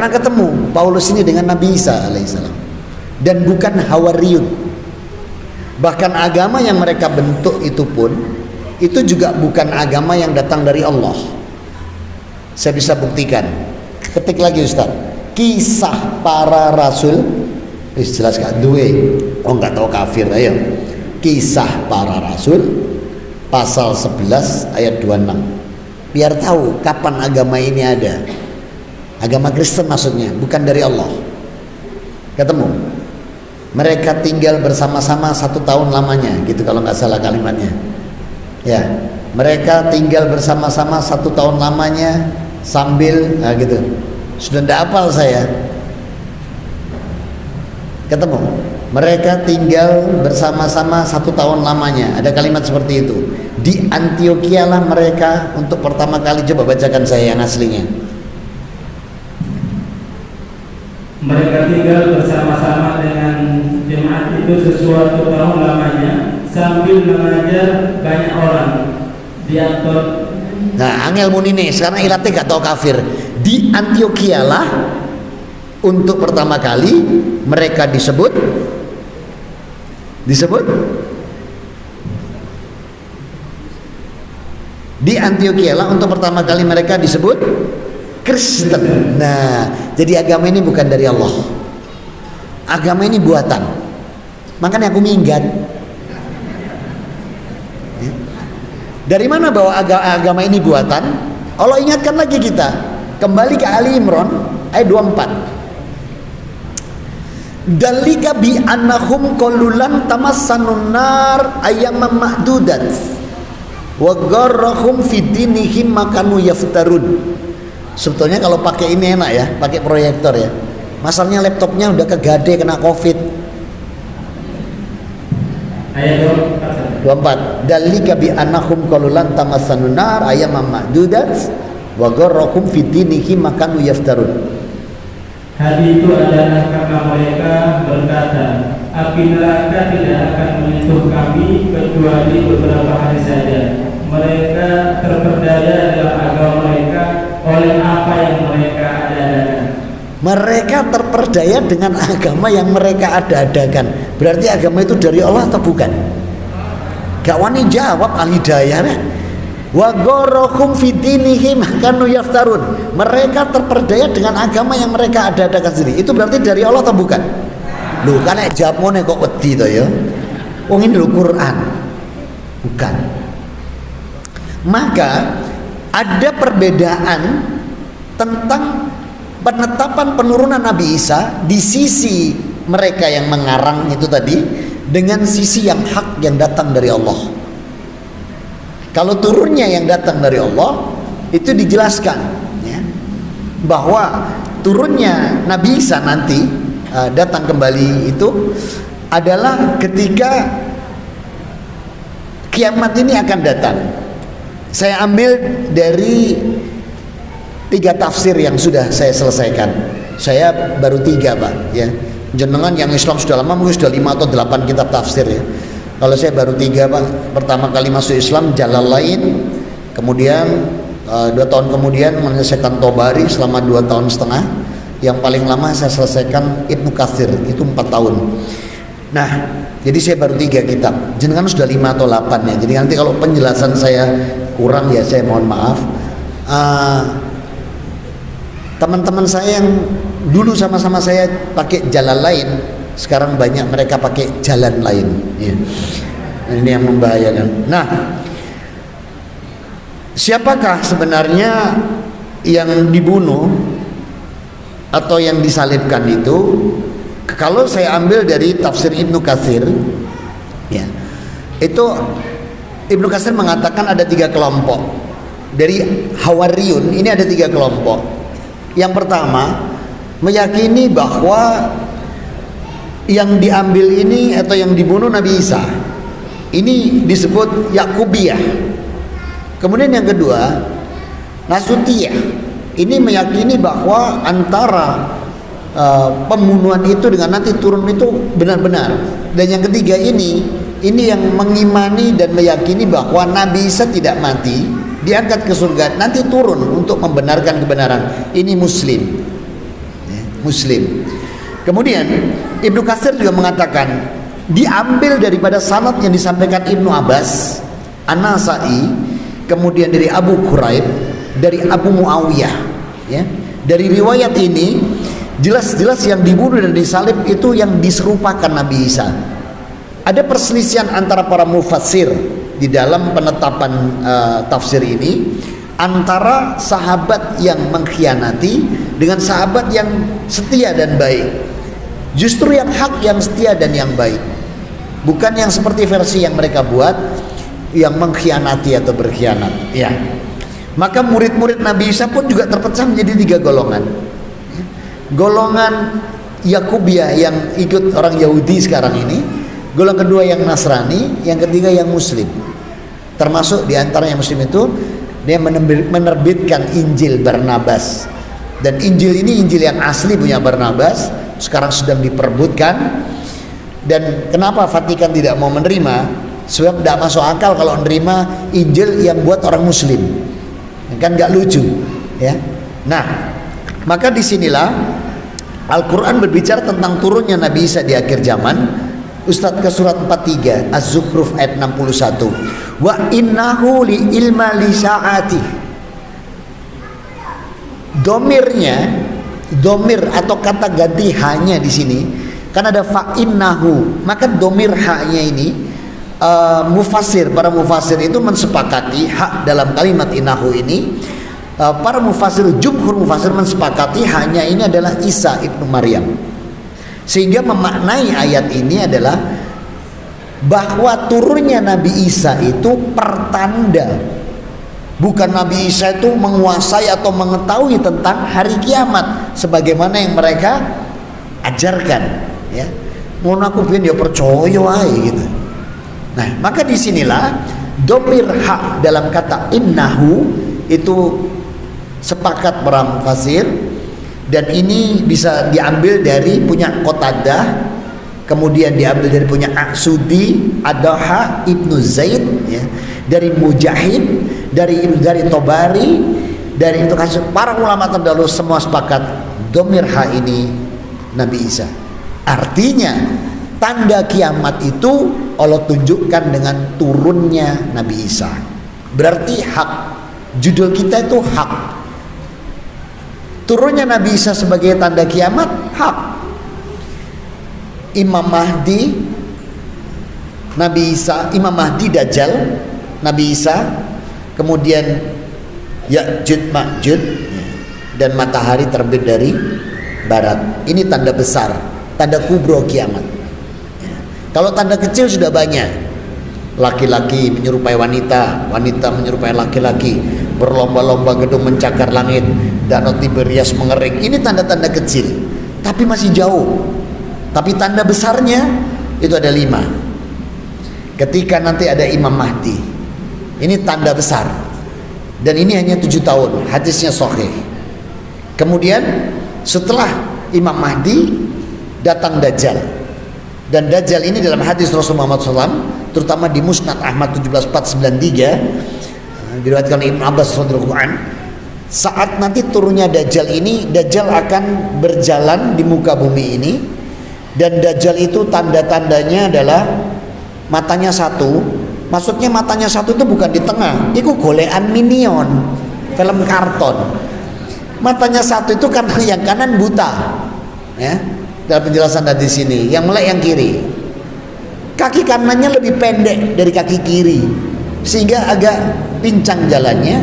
ketemu Paulus ini dengan Nabi Isa alaihissalam, dan bukan Hawariyun. Bahkan agama yang mereka bentuk itu pun itu juga bukan agama yang datang dari Allah. Saya bisa buktikan. Ketik lagi Ustaz, Kisah Para Rasul. Jelas gak duwe? Oh nggak tahu kafir. Ayo, Kisah Para Rasul pasal 11 ayat 26. Biar tahu kapan agama ini ada. Agama Kristen maksudnya, bukan dari Allah. Ketemu. Mereka tinggal bersama-sama 1 tahun lamanya, gitu kalau nggak salah kalimatnya. Ya, mereka tinggal bersama-sama 1 tahun lamanya sambil, nah gitu. Sudah tidak hafal saya. Ketemu. Mereka tinggal bersama-sama 1 tahun lamanya. Ada kalimat seperti itu. Di Antioquia lah mereka untuk pertama kali. Coba bacakan saya yang aslinya. Mereka tinggal bersama-sama dengan jemaat itu sesuatu tahun lamanya sambil mengajar banyak orang di Anton. Nah, angel munine sekarang ilatnya gak tahu kafir. Di Antioquia lah untuk pertama kali mereka disebut di Antioquia lah untuk pertama kali mereka disebut Kristen. Nah, jadi agama ini bukan dari Allah. Agama ini buatan. Makanya aku minggat. Dari mana bahwa agama ini buatan? Allah ingatkan lagi kita. Kembali ke Ali Imran ayat 24. Dalika bi annahum qalulan tamassanun nar ayyaman ma'dudat wa gharrahum fi dinihim makanu yaftarun. Sebetulnya kalau pakai ini enak ya, pakai proyektor ya. Masalahnya laptopnya udah kegade kena Covid. Ayat 24. Dalika bi annahum qalulan tamassanun nar ayyaman ma'dudat wa gharrahum fi dinihim makanu yaftarun. Hal itu adalah karena mereka berkata, api neraka tidak akan menyentuh kami kecuali beberapa hari saja. Mereka terperdaya dalam agama mereka oleh apa yang mereka ada-adakan. Mereka terperdaya dengan agama yang mereka ada-adakan. Berarti agama itu dari Allah atau bukan? Gak wani jawab al-hidayah. Wa gharrahum fi dinihim kanu yaftarun. Mereka terperdaya dengan agama yang mereka ada-adakan sendiri. Itu berarti dari Allah atau bukan? Loh, kan nek jawabmu kok wedi to ya. Wong ini lho Quran. Bukan. Maka ada perbedaan tentang penetapan penurunan Nabi Isa di sisi mereka yang mengarang itu tadi dengan sisi yang hak yang datang dari Allah. Kalau turunnya yang datang dari Allah itu dijelaskan ya, bahwa turunnya Nabi Isa nanti datang kembali itu adalah ketika kiamat ini akan datang. Saya ambil dari 3 tafsir yang sudah saya selesaikan. Saya baru 3 Pak ya. Jenengan yang Islam sudah lama mungkin sudah 5 atau 8 kitab tafsir ya. Kalau saya baru 3 Pak. Pertama kali masuk Islam Jalalain, kemudian 2 tahun kemudian menyelesaikan Tobari selama 2 tahun setengah. Yang paling lama saya selesaikan Ibnu Katsir, itu 4 tahun. Nah, jadi saya baru 3 kitab. Jenengan sudah 5 atau 8 ya. Jadi nanti kalau penjelasan saya kurang ya saya mohon maaf. Teman-teman saya yang dulu sama-sama saya pakai jalan lain, sekarang banyak mereka pakai jalan lain ya. Ini yang membahayakan. Nah, siapakah sebenarnya yang dibunuh atau yang disalibkan itu, kalau saya ambil dari tafsir Ibnu Katsir, ya, itu Ibnu Katsir mengatakan ada 3 kelompok. Dari Hawariyun ini ada 3 kelompok. Yang pertama, meyakini bahwa yang diambil ini atau yang dibunuh Nabi Isa ini disebut Yakubiyah. Kemudian yang kedua, Nasutiyah. Ini meyakini bahwa antara pembunuhan itu dengan nanti turun itu benar-benar. Dan yang ketiga ini yang mengimani dan meyakini bahwa Nabi Isa tidak mati, diangkat ke surga, nanti turun untuk membenarkan kebenaran. Ini Muslim, Muslim. Kemudian Ibnu Katsir juga mengatakan diambil daripada sanad yang disampaikan Ibnu Abbas, An-Nasa'i, kemudian dari Abu Quraib, dari Abu Muawiyah, ya. Dari riwayat ini jelas-jelas yang dibunuh dan disalib itu yang diserupakan Nabi Isa. Ada perselisihan antara para mufassir di dalam penetapan tafsir ini, antara sahabat yang mengkhianati dengan sahabat yang setia dan baik. Justru yang hak, yang setia dan yang baik, bukan yang seperti versi yang mereka buat, yang mengkhianati atau berkhianat, ya. Maka murid-murid Nabi Isa pun juga terpecah menjadi 3 golongan. Golongan Yakubiyah yang ikut orang Yahudi sekarang ini, golongan kedua yang Nasrani, yang ketiga yang Muslim. Termasuk di antara yang Muslim itu dia menerbitkan Injil Barnabas. Dan Injil ini Injil yang asli punya Barnabas, sekarang sedang diperebutkan. Dan kenapa Vatikan tidak mau menerima? Sebab tidak masuk akal kalau menerima Injil yang buat orang Muslim. Kan nggak lucu, ya. Nah, maka disinilah Al-Quran berbicara tentang turunnya Nabi Isa di akhir zaman. Ustadz ke surat 43 Az-Zukhruf ayat 61. Wa innahu li ilma li sa'ati. Domir atau kata ganti hanya di sini kan ada fa innahu, maka domir haknya ini para mufasir itu mensepakati hak dalam kalimat innahu ini. Para mufasir, jumhur mufasir mensepakati hanya ini adalah Isa ibnu Maryam, sehingga memaknai ayat ini adalah bahwa turunnya Nabi Isa itu pertanda, bukan Nabi Isa itu menguasai atau mengetahui tentang hari kiamat sebagaimana yang mereka ajarkan, ya. Mohon aku pengen dia percaya aja gitu. Nah, maka disinilah domir hak dalam kata innahu itu sepakat para mufasir, dan ini bisa diambil dari punya Qatadah, kemudian diambil dari punya Aqsudi, Adaha, Ibnu Zaid, ya, dari Mujahid, dari Tobari, dari itu para ulama terdahulu semua sepakat domir hak ini Nabi Isa. Artinya tanda kiamat itu Allah tunjukkan dengan turunnya Nabi Isa. Berarti hak. Judul kita itu hak. Turunnya Nabi Isa sebagai tanda kiamat, hak. Imam Mahdi, Nabi Isa, Imam Mahdi Dajjal, Nabi Isa, kemudian Ya'juj Ma'juj, dan matahari terbit dari barat. Ini tanda besar, tanda kubro kiamat. Kalau tanda kecil sudah banyak. Laki-laki menyerupai wanita, wanita menyerupai laki-laki, berlomba-lomba gedung mencakar langit, danau Tiberias mengering. Ini tanda-tanda kecil, tapi masih jauh. Tapi tanda besarnya itu ada 5. Ketika nanti ada Imam Mahdi, ini tanda besar. Dan ini hanya 7 tahun, hadisnya sahih. Kemudian setelah Imam Mahdi datang Dajjal. Dan Dajjal ini dalam hadis Rasulullah SAW, terutama di Musnad Ahmad 17493, diriwayatkan oleh Ibnu Abbas radhiyallahu anhu, saat nanti turunnya Dajjal ini, Dajjal akan berjalan di muka bumi ini, dan Dajjal itu tanda-tandanya adalah matanya satu. Maksudnya matanya satu itu bukan di tengah, itu golekan minion, film karton. Matanya satu itu karena yang kanan buta, ya. Dalam penjelasan dari sini, yang melek yang kiri. Kaki kanannya lebih pendek dari kaki kiri, sehingga agak pincang jalannya.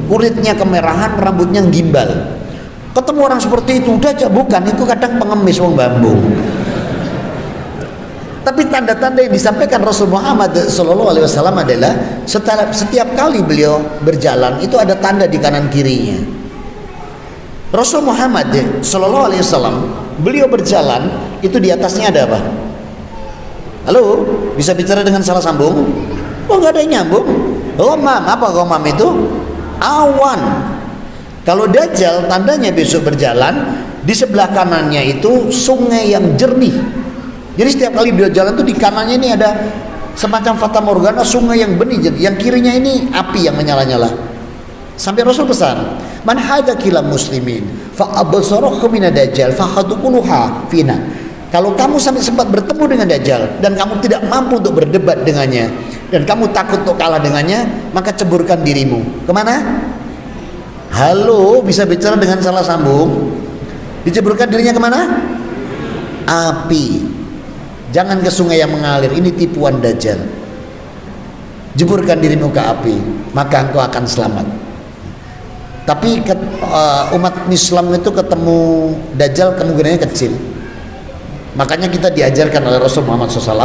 Kulitnya kemerahan, rambutnya gimbal. Ketemu orang seperti itu, Dajjal bukan, itu kadang pengemis wong bambu. Tapi tanda-tanda yang disampaikan Rasul Muhammad SAW adalah setiap kali beliau berjalan itu ada tanda di kanan kirinya. Rasul Muhammad SAW beliau berjalan itu di atasnya ada apa? Halo, bisa bicara dengan salah sambung? Oh, nggak ada yang nyambung. Ghamam, apa ghamam itu? Awan. Kalau Dajjal tandanya besok berjalan, di sebelah kanannya itu sungai yang jernih. Jadi setiap kali dia jalan tuh di kanannya ini ada semacam fata morgana sungai yang benih, yang kirinya ini api yang menyala-nyala. Sampai Rasul pesan, man hada kila muslimin fa absarahu min dajjal fa khadukuluha fina. Kalau kamu sampai sempat bertemu dengan Dajjal dan kamu tidak mampu untuk berdebat dengannya dan kamu takut untuk kalah dengannya, maka ceburkan dirimu kemana? Halo, bisa bicara dengan salah sambung. Diceburkan dirinya kemana? Api. Jangan ke sungai yang mengalir, ini tipuan Dajjal. Jeburkan dirimu ke api, maka engkau akan selamat. Tapi umat Islam itu ketemu Dajjal kemungkinannya kecil. Makanya kita diajarkan oleh Rasul Muhammad SAW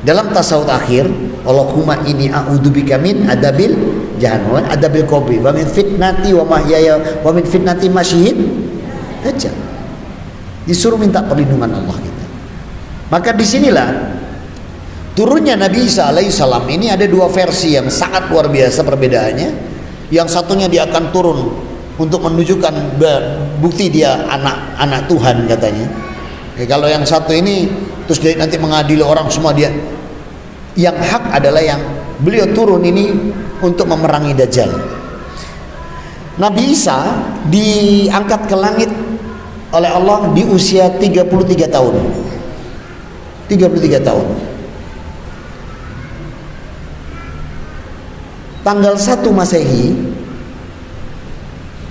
dalam tasawuf akhir, Allahumma inni a'udzubika min adabil jahannam, adabil qabri, wa min fitnati wa mahyaya wa min fitnati masyihid Dajjal. Disuruh minta perlindungan Allah kita. Maka disinilah turunnya Nabi Isa alaihissalam. Ini ada dua versi yang sangat luar biasa perbedaannya. Yang satunya dia akan turun untuk menunjukkan bukti dia anak Tuhan katanya. Kalau yang satu ini terus dia nanti mengadili orang semua dia. Yang hak adalah yang beliau turun ini untuk memerangi Dajjal. Nabi Isa diangkat ke langit oleh Allah di usia 33 tahun. 33 tahun. Tanggal 1 Masehi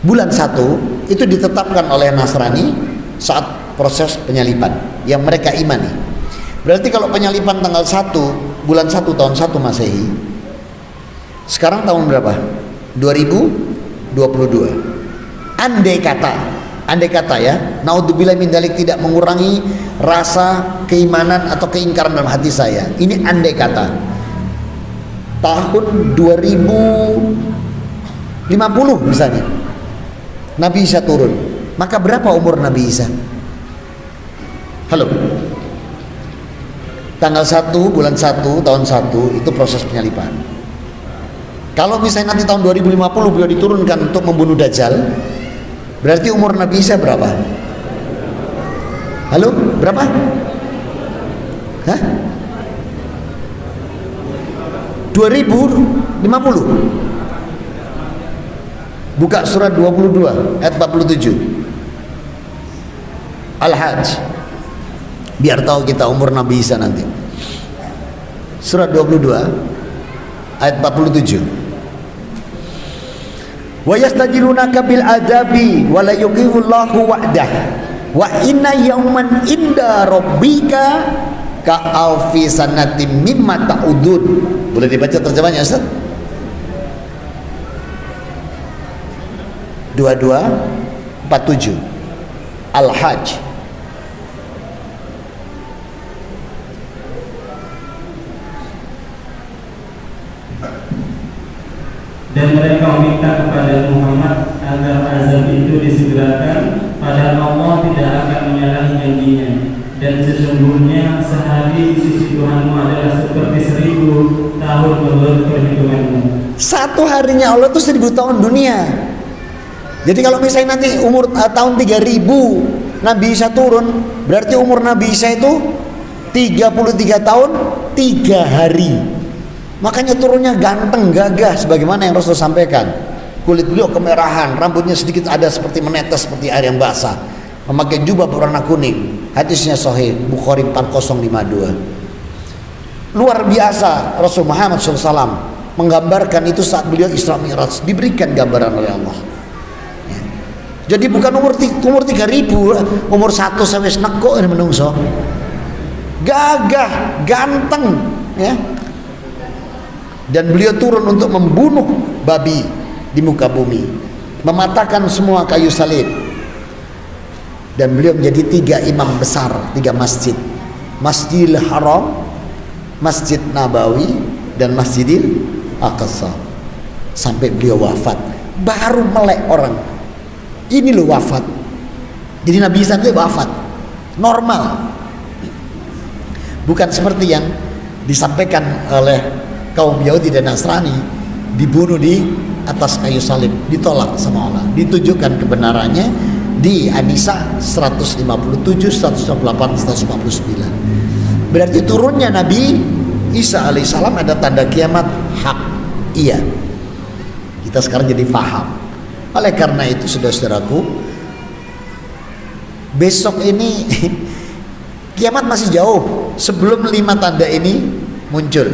bulan 1 itu ditetapkan oleh Nasrani saat proses penyaliban yang mereka imani. Berarti kalau penyaliban tanggal 1 bulan 1 tahun 1 Masehi, sekarang tahun berapa? 2022. Andai kata ya, naudzubillah min dzalik, tidak mengurangi rasa keimanan atau keingkaran dalam hati saya. Ini andai kata tahun 2050 misalnya Nabi Isa turun, maka berapa umur Nabi Isa? Halo, tanggal 1 bulan 1 tahun 1 itu proses penyaliban. Kalau misalnya nanti tahun 2050 beliau diturunkan untuk membunuh Dajjal, berarti umur Nabi Isa berapa? Halo, berapa? Hah? 2050. Buka surat 22 ayat 47 Al-Hajj, biar tahu kita umur Nabi Isa nanti. Surat 22 ayat 47. Wa yastajilunaka bil adabi wa la yuqimullahu wa'dah wa inna yawman inda rabbika ka alfi sanatin mimma ta'udun. Boleh dibaca terjemahnya Ustaz? 2247 Al-Hajj. Dan mereka meminta kepada Muhammad agar azab itu disegerakan, padahal Allah tidak akan menyalahi janjinya. Dan sesungguhnya sehari di sisi Tuhanmu adalah seperti 1000 tahun menurut perhitunganmu. Satu harinya Allah itu 1000 tahun dunia. Jadi kalau misalnya nanti umur tahun 3000 Nabi Isa turun, berarti umur Nabi Isa itu 33 tahun 3 hari. Makanya turunnya ganteng, gagah, sebagaimana yang Rasul sampaikan. Kulit beliau kemerahan, rambutnya sedikit ada seperti menetes seperti air yang basah. Memakai jubah berwarna kuning. Hadisnya sahih, Bukhari 4052. Luar biasa Rasul Muhammad SAW menggambarkan itu saat beliau Isra Mi'raj, diberikan gambaran oleh Allah. Ya. Jadi bukan umur 3000, umur 1 sampai seneko ini menungso. Gagah, ganteng, ya. Dan beliau turun untuk membunuh babi di muka bumi, mematahkan semua kayu salib, dan beliau menjadi 3 imam besar 3 masjid, Masjidil Haram, Masjid Nabawi, dan Masjidil Aqsa, sampai beliau wafat. Baru melek orang ini loh wafat. Jadi Nabi Isa itu wafat normal, bukan seperti yang disampaikan oleh kaum Yahudi dan Nasrani, dibunuh di atas kayu salib, ditolak sama Allah. Ditunjukkan kebenarannya di An-Nisa 157, 158, 159. Berarti turunnya Nabi Isa alaihissalam ada tanda kiamat hak. Iya, kita sekarang jadi paham. Oleh karena itu saudara-saudaraku, besok ini kiamat masih jauh sebelum 5 tanda ini muncul.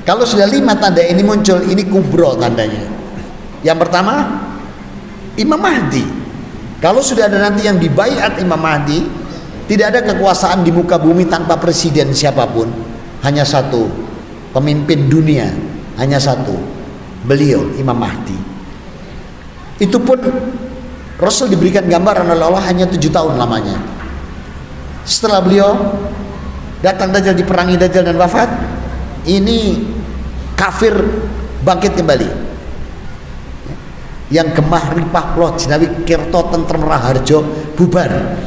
Kalau sudah 5 tanda ini muncul, ini kubro tandanya. Yang pertama, Imam Mahdi. Kalau sudah ada nanti yang dibaiat Imam Mahdi, tidak ada kekuasaan di muka bumi tanpa presiden siapapun, hanya satu pemimpin dunia, hanya satu, beliau Imam Mahdi. Itu pun Rasul diberikan gambaran oleh Allah hanya 7 tahun lamanya. Setelah beliau datang Dajjal, diperangi Dajjal dan wafat, ini kafir bangkit kembali. Yang Gemah, Ripah, Ploh, Jinawi, Kirto, Tentrem, Raharjo bubar.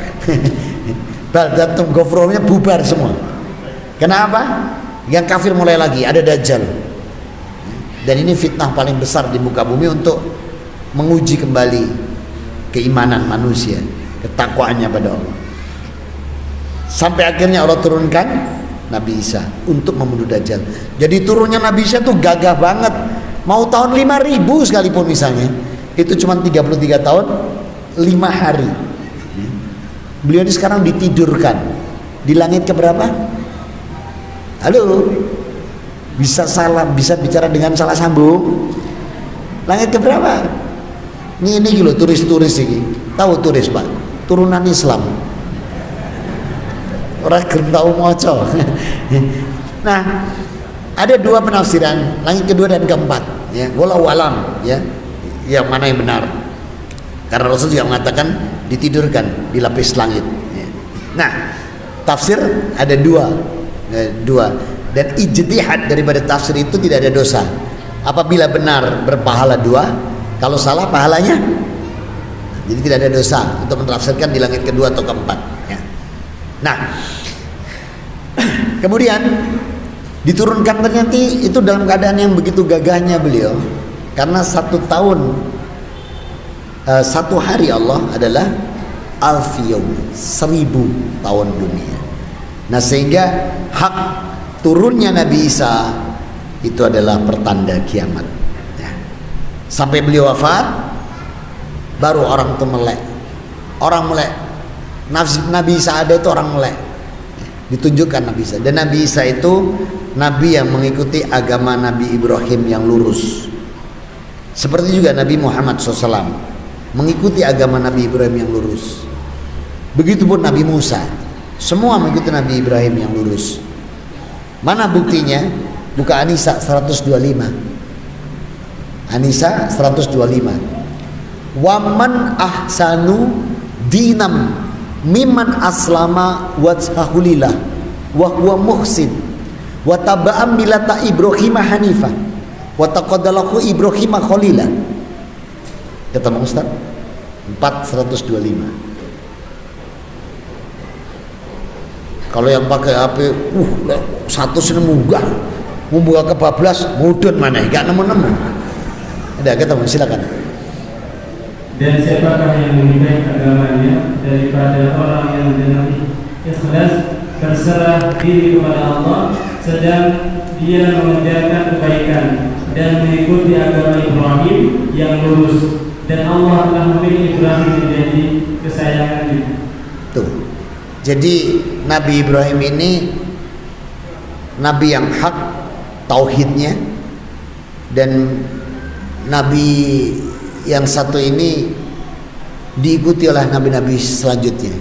Baldatum Gofromnya bubar semua. Kenapa? Yang kafir mulai lagi, ada Dajjal. Dan ini fitnah paling besar di muka bumi untuk menguji kembali keimanan manusia, ketakwaannya pada Allah. Sampai akhirnya Allah turunkan Nabi Isa untuk membunuh Dajjal. Jadi turunnya Nabi Isa tuh gagah banget. Mau tahun 5000 sekalipun misalnya, itu cuma 33 tahun 5 hari. Beliau ini sekarang ditidurkan di langit keberapa? Halo, bisa bicara dengan salah sambung. Langit keberapa? Ini loh turis-turis ini. Tahu turis Pak? Turunan Islam. Orang gelem tahu moco. Nah, ada 2 penafsiran, langit kedua dan keempat. Ya, wallahu alam. Ya, yang mana yang benar? Karena Rasul juga mengatakan ditidurkan di lapis langit. Ya. Nah, tafsir ada 2, dan ijtihad daripada tafsir itu tidak ada dosa. Apabila benar berpahala 2, kalau salah pahalanya. Jadi tidak ada dosa untuk menafsirkan di langit kedua atau keempat. Ya. Nah, kemudian diturunkan ternyata itu dalam keadaan yang begitu gagahnya beliau, karena 1 tahun 1 hari Allah adalah alfiyum, 1000 tahun dunia. Nah, sehingga hak turunnya Nabi Isa itu adalah pertanda kiamat. Ya. Sampai beliau wafat, baru orang itu melek. Orang melek. Nabi Isa ada itu orang melek. Ditunjukkan Nabi Isa. Dan Nabi Isa itu Nabi yang mengikuti agama Nabi Ibrahim yang lurus. Seperti juga Nabi Muhammad SAW mengikuti agama Nabi Ibrahim yang lurus. Begitupun Nabi Musa, semua mengikuti Nabi Ibrahim yang lurus. Mana buktinya? Buka An-Nisa 125. An-Nisa 125. Waman ahsanu dinam mimman aslama wajhahu lillah wa huwa muhsin wa taba'a millata Ibrahim hanifah wa taqaddalahu Ibrahim khalila. Kata Bang Ustaz 425. Kalau yang pakai HP satu sini munggah membuka kebablas mudun mana gak nemu-nemu. Ada kata Bang, silakan. Dan siapakah yang lebih baik agamanya daripada orang yang dengan ikhlas berserah diri kepada Allah, sedang dia mengerjakan kebaikan dan mengikuti agama Ibrahim yang lurus, dan Allah telah memilih Ibrahim menjadi kesayangannya. Tuh. Jadi Nabi Ibrahim ini nabi yang hak tauhidnya, dan nabi yang satu ini diikuti oleh nabi-nabi selanjutnya,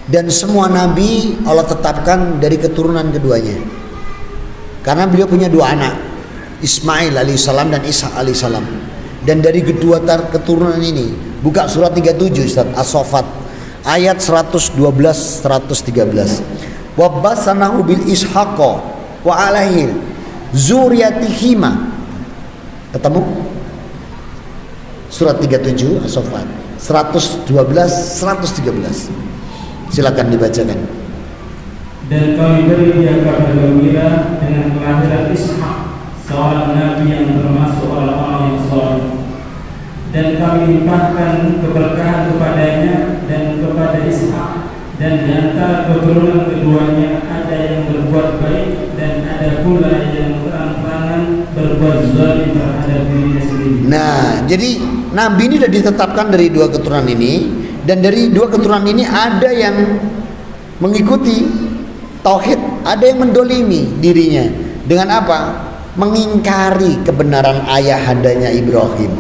dan semua nabi Allah tetapkan dari keturunan keduanya, karena beliau punya 2 anak, Ismail alaihissalam dan Ishak alaihissalam. Dan dari kedua keturunan ini, buka surat 37 Ustaz As-Saffat, ayat 112 113. Wabbasanahu bil ishaqa wa alaihi zuriyatihima. Ketemu? Surat 37 As-Saffat 112 113. Silakan dibacakan. Dan kami beri dia kabar gembira dengan kelahiran Ishak, seorang nabi yang termasuk orang-orang yang saleh. Dan kami limpahkan keberkahan kepadanya dan kepada Ishak, dan di antara keturunan keduanya ada yang berbuat baik dan ada pula yang terang-terangan berbuat zalim terhadap dirinya sendiri. Nah, jadi nabi ini sudah ditetapkan dari dua keturunan ini, dan dari dua keturunan ini ada yang mengikuti tauhid, ada yang mendolimi dirinya dengan apa? Mengingkari kebenaran ayahandanya Ibrahim,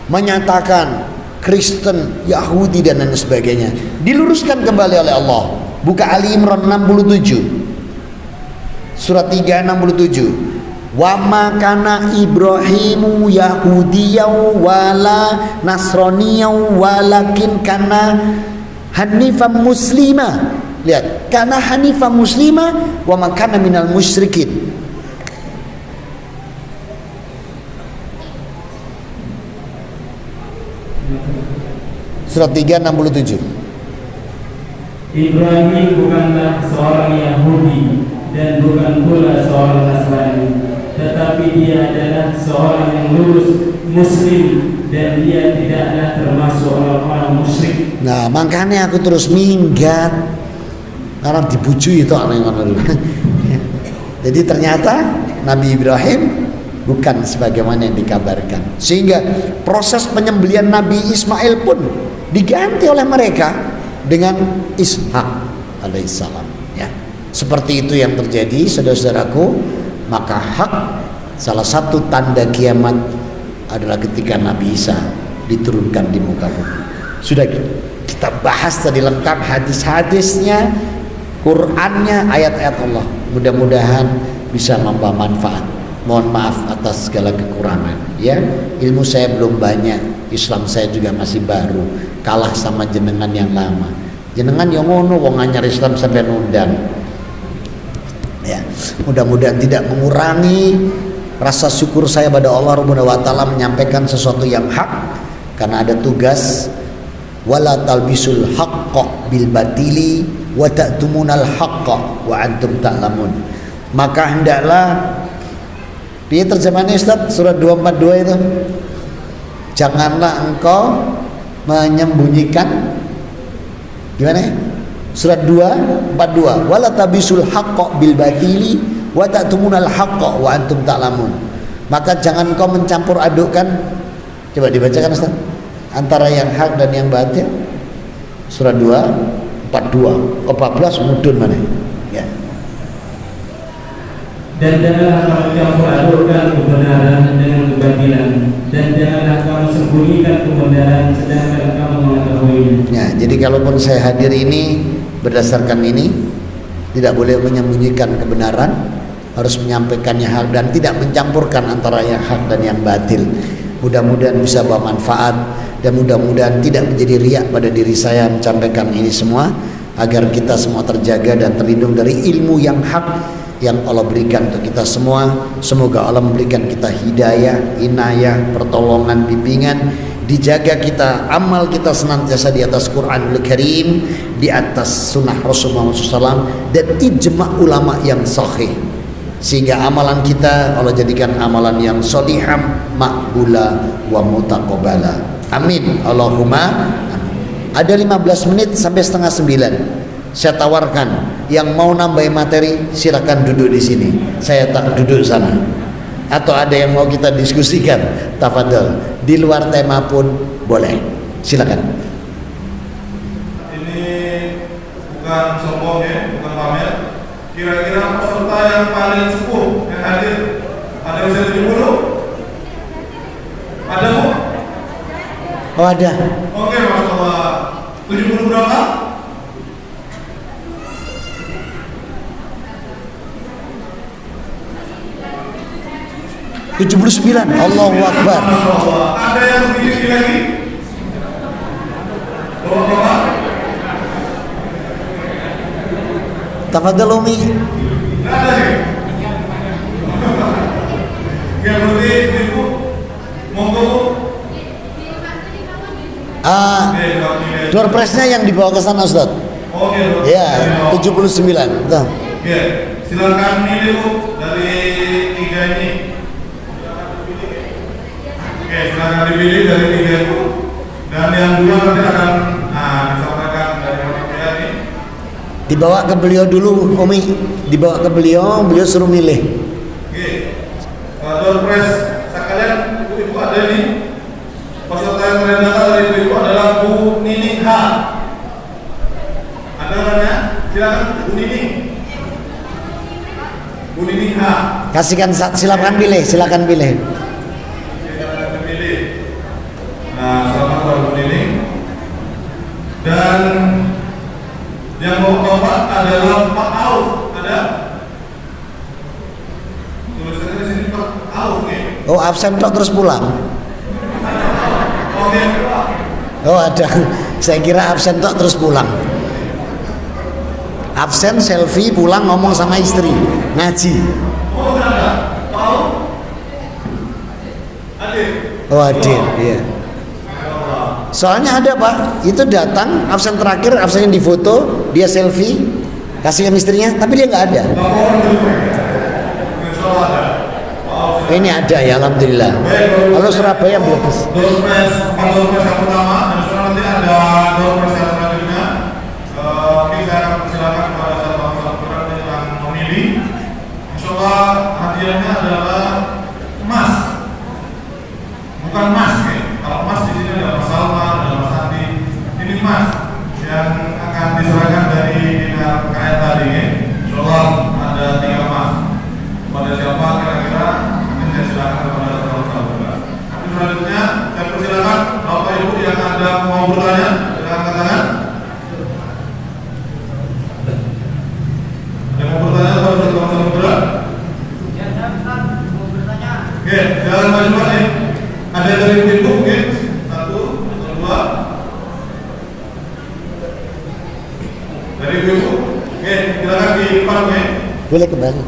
menyatakan Kristen, Yahudi dan lain sebagainya. Diluruskan kembali oleh Allah. Buka Ali Imran 67, surat 3 67. Wa ma kana Ibrahimu Yahudiyaw wala Nasraniyaw walakin kana hanifan muslima. Lihat, kana hanifan muslima wa ma kana minal musyrikin. Surat 3 67. Ibrahim bukanlah seorang Yahudi dan bukan pula seorang Nasrani, tetapi dia adalah seorang yang lurus Muslim dan dia tidaklah termasuk orang-orang musyrik. Nah, makanya aku terus minggat karena dibujui itu aneh dulu. Jadi ternyata Nabi Ibrahim bukan sebagaimana yang dikabarkan, sehingga proses penyembelihan Nabi Ismail pun diganti oleh mereka dengan Ishak alaihissalam, ya. Seperti itu yang terjadi, saudara-saudaraku. Maka hak, salah satu tanda kiamat adalah ketika Nabi Isa diturunkan di muka bumi. Sudah kita bahas tadi lengkap hadis-hadisnya, Qur'annya, ayat-ayat Allah. Mudah-mudahan bisa membawa manfaat. Mohon maaf atas segala kekurangan, ya. Ilmu saya belum banyak, Islam saya juga masih baru, kalah sama jenengan yang lama. Jenengan yang ngono wong anyar Islam sampai nundang. Ya, mudah-mudahan tidak mengurangi rasa syukur saya pada Allah Subhanahu wa taala menyampaikan sesuatu yang hak, karena ada tugas wala talbisul haqqo bil batili wa ta'tumunal haqqo wa antum ta'lamun. Maka hendaklah, piye terjemahannya Ustaz? Surat 242 itu. Janganlah engkau menyembunyikan, gimana? Surat 242. Wala tabisul haqqo bil batili wa ta'tumunal haqqo wa antum ta'lamun. Maka jangan engkau mencampur adukkan. Coba dibacakan Ustaz. Antara yang hak dan yang batil. Surat 242. 14 mudun mana? Ya. Dan janganlah kamu campur adukkan kebenaran dengan kebatilan, dan janganlah kamu sembunyikan kebenaran sedangkan kamu mengetahuinya. Ya, jadi kalaupun saya hadir ini berdasarkan ini, tidak boleh menyembunyikan kebenaran, harus menyampaikannya hak dan tidak mencampurkan antara yang hak dan yang batil. Mudah-mudahan bisa bawa manfaat, dan mudah-mudahan tidak menjadi riak pada diri saya menyampaikan ini semua, agar kita semua terjaga dan terlindung dari ilmu yang hak yang Allah berikan untuk kita semua. Semoga Allah memberikan kita hidayah, inayah, pertolongan, bimbingan, dijaga kita, amal kita senantiasa di atas Quranul Karim, di atas sunnah Rasulullah SAW, dan ijma' ulama yang sahih, sehingga amalan kita Allah jadikan amalan yang soliham, makbula wa mutaqabbala. Amin Allahumma amin. Ada 15 menit sampai setengah 9. Saya tawarkan yang mau nambah materi silakan duduk di sini, saya tak duduk sana. Atau ada yang mau kita diskusikan, tafadhol. Di luar tema pun boleh, silakan. Ini bukan sombong ya, bukan pamer. Kira-kira peserta yang paling sepuh yang hadir ada usia 70? Ada Bu? Oh ada. Oke, Masya Allah. 70 berapa? 79. Allahu Akbar. Ada yang lebih tinggi lagi? Berapa? Tafadhal Umi. Nggak ada sih. Nggak berarti ibu monggo. Door prize-nya yang dibawa ke sana Ustaz. Oke. Ya, 79. Betul. Oke, silakan milih Bu dari 3 ini. Oke, silakan dipilih dari 3 itu. Dan yang 2 nanti akan disampaikan dari panitia ini. Dibawa ke beliau dulu, Umi. Dibawa ke beliau suruh milih. Oke. Door prize sekalian ibu ada ini. Peserta yang terdata dari ibu adalah Bu Nining H. Ada namanya? Silakan Bu Nining. Bu Nining H. Kasihkan, silakan pilih. Silakan pilih. Nah, selamat buat Bu Nining. Dan yang mau keempat adalah Pak Auf. Ada? Tulisannya di sini Pak Auf nih. Oh, absen tok terus pulang. Oke. Oh, ada. Saya kira absen tok terus pulang. Absen, selfie, pulang ngomong sama istri, ngaji. Oh, ada. Pak Auf. Hadir. Oh, hadir, iya. Soalnya ada Pak, itu datang absen terakhir, absen yang difoto, dia selfie, kasihkan istrinya, tapi dia nggak ada. Ini ada ya, alhamdulillah. Kalau Surabaya belum. Door prize yang pertama, dan setelah nanti ada door prize yang selanjutnya. Kita akan persilakan kepada sahabat Al-Quran yang memilih. Insyaallah hadiahnya adalah emas, bukan emas ya. Kalau emas di sini ada Mas Salma, ada Mas Andi. Ini emas yang akan diserahkan dari dinar KN tadi ya. Insyaallah ada 3 emas. Pada siapa kira-kira? Saya silakan kepada saudara-saudara. Tapi selanjutnya saya persilakan Bapak Ibu yang ada mau bertanya dengan angkat tangan. Ada yang mau bertanya kepada saudara-saudara? Ya, Ustaz, mau bertanya. Oke, jalan maju nih. Ada dari pintu mungkin 1 atau 2. Dari pintu. Oke, silakan di depan oke. Boleh kembali.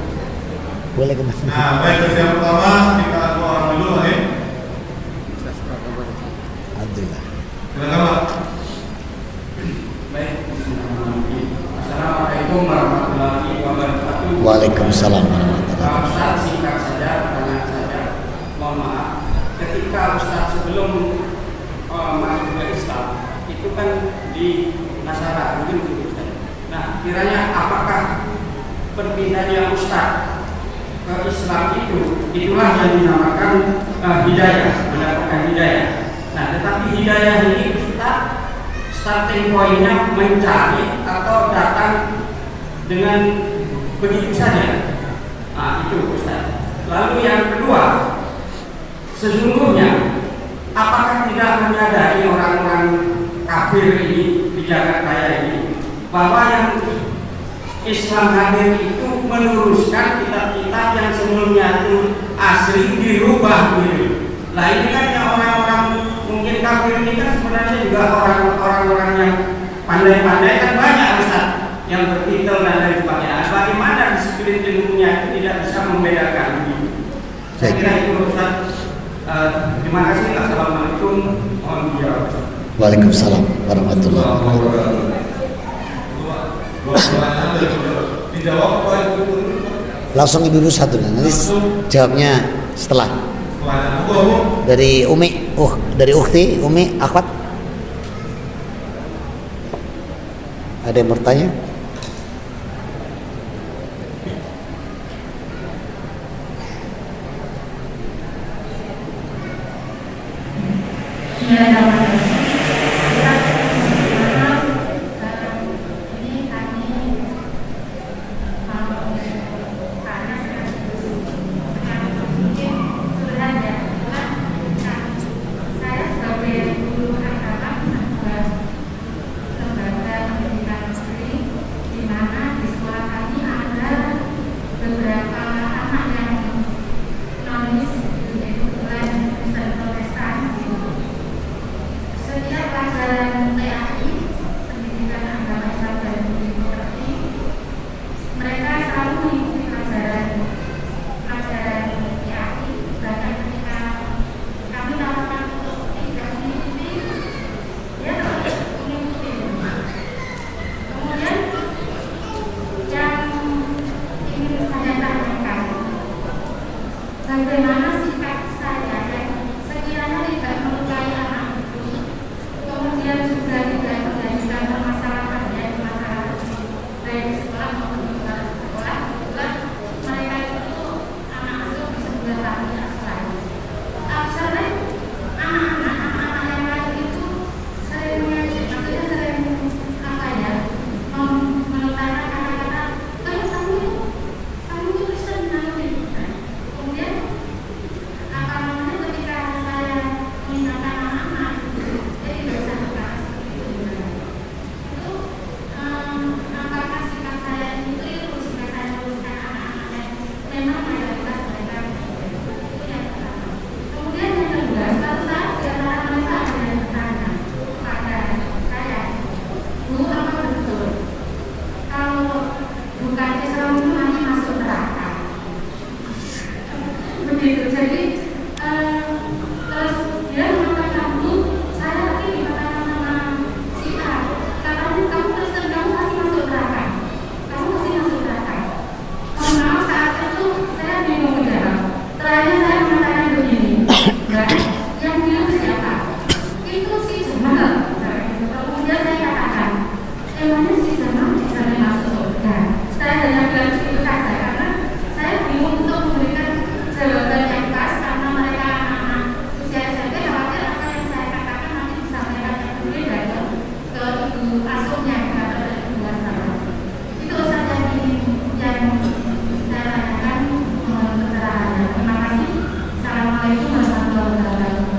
Boleh kembali. Nah, baik, yang pertama kita dua orang dulu nih. Alhamdulillah. Silakan Pak. Baik, Assalamualaikum warahmatullahi wabarakatuh. Waalaikumsalam warahmatullahi Pak Ustaz, singkat saja, pertanyaan saja. Mohon maaf, ketika Ustaz sebelum masuk ke Islam, itu kan di Nasara, mungkin begitu Ustaz. Nah, kiranya apakah perpindahannya Ustaz ke Islam itulah yang dinamakan hidayah, mendapatkan hidayah. Nah, tetapi hidayah ini kita starting pointnya mencari atau datang dengan begitu saja. Nah, itu Ustaz. Lalu yang kedua, sesungguhnya apakah tidak menyadari orang-orang kafir ini di Jakarta ini bahwa yang Islam hadir itu meluruskan kitab-kitab yang sebelumnya itu asli dirubah gitu. Nah ini kan yang orang-orang mungkin kafir ini kan sebenarnya juga orang-orang yang pandai-pandai kan banyak Ustaz yang bertitel dan lain sebagainya. Bagaimana disiplin ilmunya itu tidak bisa membedakan gitu. Saya kira itu Ustaz. Terima kasih. Assalamualaikum warahmatullahi wabarakatuh. Waalaikumsalam warahmatullahi wabarakatuh. Langsung ibu dulu satu, nanti jawabnya setelah. Dari Umi, dari Ukhti, Umi, Akhwat. Ada yang bertanya?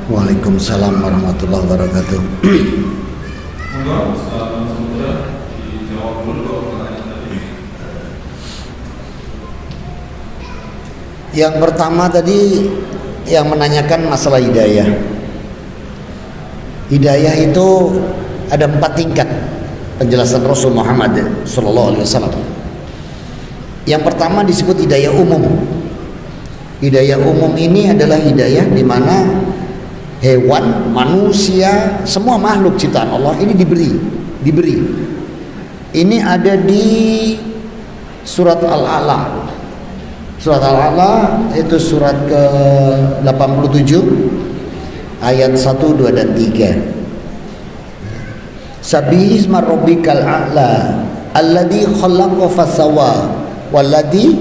Waalaikumsalam warahmatullahi wabarakatuh. Monggo, semoga dijawab dulu pertanyaan tadi. Yang pertama tadi yang menanyakan masalah hidayah. Hidayah itu ada 4 tingkat penjelasan Rasul Muhammad SAW. Yang pertama disebut hidayah umum. Hidayah umum ini adalah hidayah di mana hewan, manusia, semua makhluk ciptaan Allah ini diberi. Ini ada di surat Al-A'la. Surat Al-A'la itu surat ke-87 ayat 1, 2 dan 3. Sabbihisma rabbikal a'la alladzi khalaqa fasawa walladzi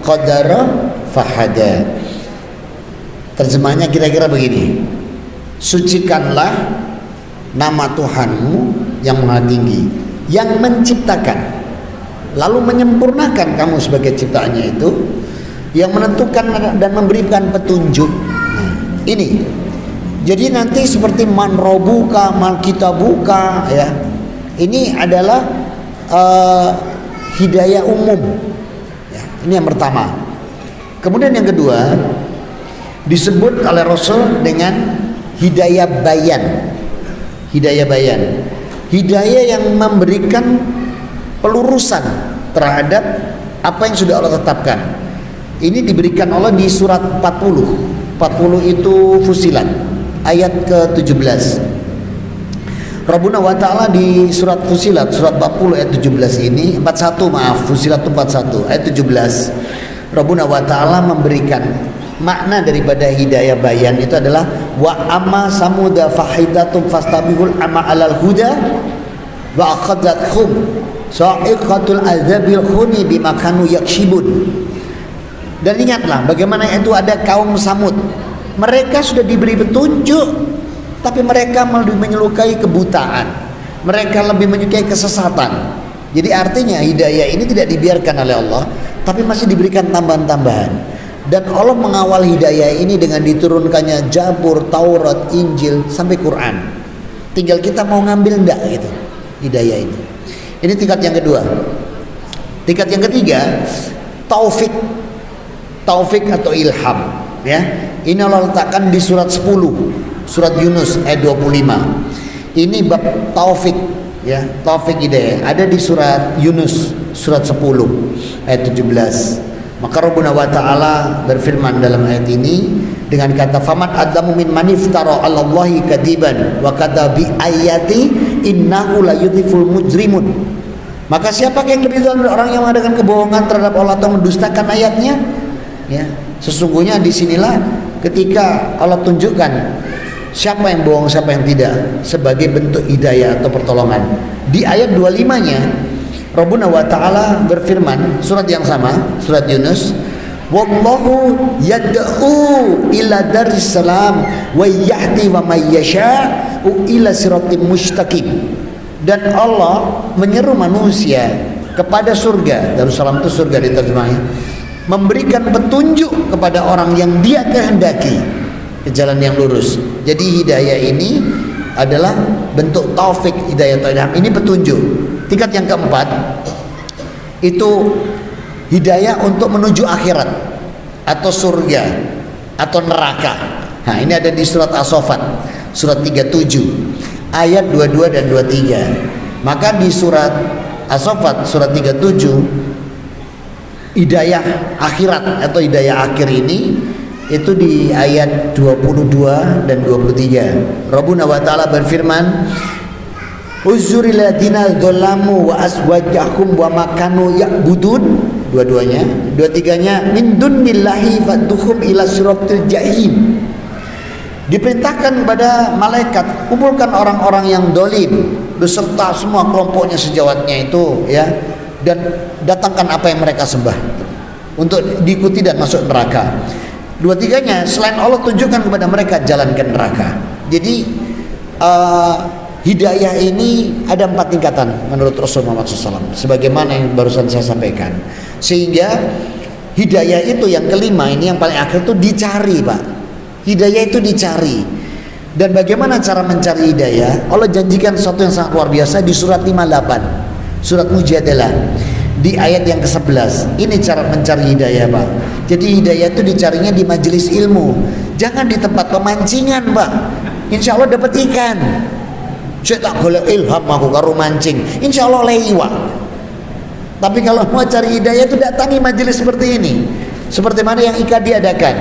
qadara fahada. Terjemahnya kira-kira begini. Sucikanlah nama Tuhanmu yang Maha Tinggi, yang menciptakan lalu menyempurnakan kamu sebagai ciptaannya itu, yang menentukan dan memberikan petunjuk. Nah, ini jadi nanti seperti man robuka, man kitabuka, ya. Ini adalah hidayah umum. Ya, ini yang pertama. Kemudian yang kedua disebut oleh Rasul dengan hidayah bayan. Hidayah bayan. Hidayah yang memberikan pelurusan terhadap apa yang sudah Allah tetapkan. Ini diberikan Allah di surat 40. 40 itu Fusilat ayat ke-17. Rabbuna wa ta'ala di surat Fusilat surat 40 ayat 17 ini 41 maaf Fusilat 41 ayat 17. Rabbuna wa ta'ala memberikan makna daripada hidayah bayan itu adalah wa amma samuda fahidatum fastabihul ama alal huda wa akhadathum sa'iqatul azabil khuni bima kanu yakshibun. Dan ingatlah bagaimana itu ada kaum Samud. Mereka sudah diberi petunjuk, tapi mereka lebih menyukai kebutaan. Mereka lebih menyukai kesesatan. Jadi artinya hidayah ini tidak dibiarkan oleh Allah, tapi masih diberikan tambahan-tambahan. Dan Allah mengawal hidayah ini dengan diturunkannya Zabur, Taurat, Injil sampai Quran. Tinggal kita mau ngambil enggak gitu hidayah ini. Ini tingkat yang kedua. Tingkat yang ketiga, taufik. Taufik atau ilham, ya. Ini Allah letakkan di surat 10, surat Yunus ayat 25. Ini bab taufik, ya, taufik hidayah. Ada di surat Yunus surat 10 ayat 17. Maka Rabbuna wa ta'ala berfirman dalam ayat ini dengan kata faman adlamu min maniftara 'alallahi kadiban wa kadza bi ayati innahu la yudhiful mujrimun. Maka siapa yang lebih zalim dari orang yang mengadakan kebohongan terhadap Allah atau mendustakan ayatnya? Ya, sesungguhnya disinilah ketika Allah tunjukkan siapa yang bohong, siapa yang tidak sebagai bentuk hidayah atau pertolongan. Di ayat 25-nya Rabbuna wa ta'ala berfirman surat yang sama, surat Yunus, wallahu yad'u ila daris salam wa yahdi wa may yasha'u ila siratim mustaqim. Dan Allah menyeru manusia kepada surga. Darussalam itu surga diterjemahnya. Memberikan petunjuk kepada orang yang dia kehendaki ke jalan yang lurus. Jadi hidayah ini adalah bentuk taufik, hidayah atau ilham. Ini petunjuk. Tingkat yang keempat itu hidayah untuk menuju akhirat atau surga atau neraka. Nah, ini ada di surat As-Saffat surat 37 ayat 22 dan 23. Maka di surat As-Saffat surat 37 hidayah akhirat atau hidayah akhir ini itu di ayat 22 dan 23. Rabbuna wa ta'ala berfirman uzuril ladina dzalamu wa aswajahum wa makanu ya'budun. Dua-duanya, dua-tiganya min dunillahi fadduhum ila siratil jahim. Diperintahkan kepada malaikat kumpulkan orang-orang yang dolim beserta semua kelompoknya sejawatnya itu, ya, dan datangkan apa yang mereka sembah untuk diikuti dan masuk neraka. Dua-tiganya selain Allah tunjukkan kepada mereka jalan ke neraka. Jadi hidayah ini ada 4 tingkatan menurut Rasulullah SAW, sebagaimana yang barusan saya sampaikan. Sehingga hidayah itu yang kelima ini yang paling akhir itu dicari, Pak. Hidayah itu dicari. Dan bagaimana cara mencari hidayah? Allah janjikan sesuatu yang sangat luar biasa di surat 58, surat Mujadalah, di ayat yang ke-11. Ini cara mencari hidayah, Pak. Jadi hidayah itu dicarinya di majelis ilmu, jangan di tempat pemancingan, Pak. Insya Allah dapat ikan. Saya tak boleh ilham aku karo mancing, insya Allah oleh iwak. Tapi kalau mau cari hidayah itu datangi majelis seperti ini, seperti mana yang Ika diadakan.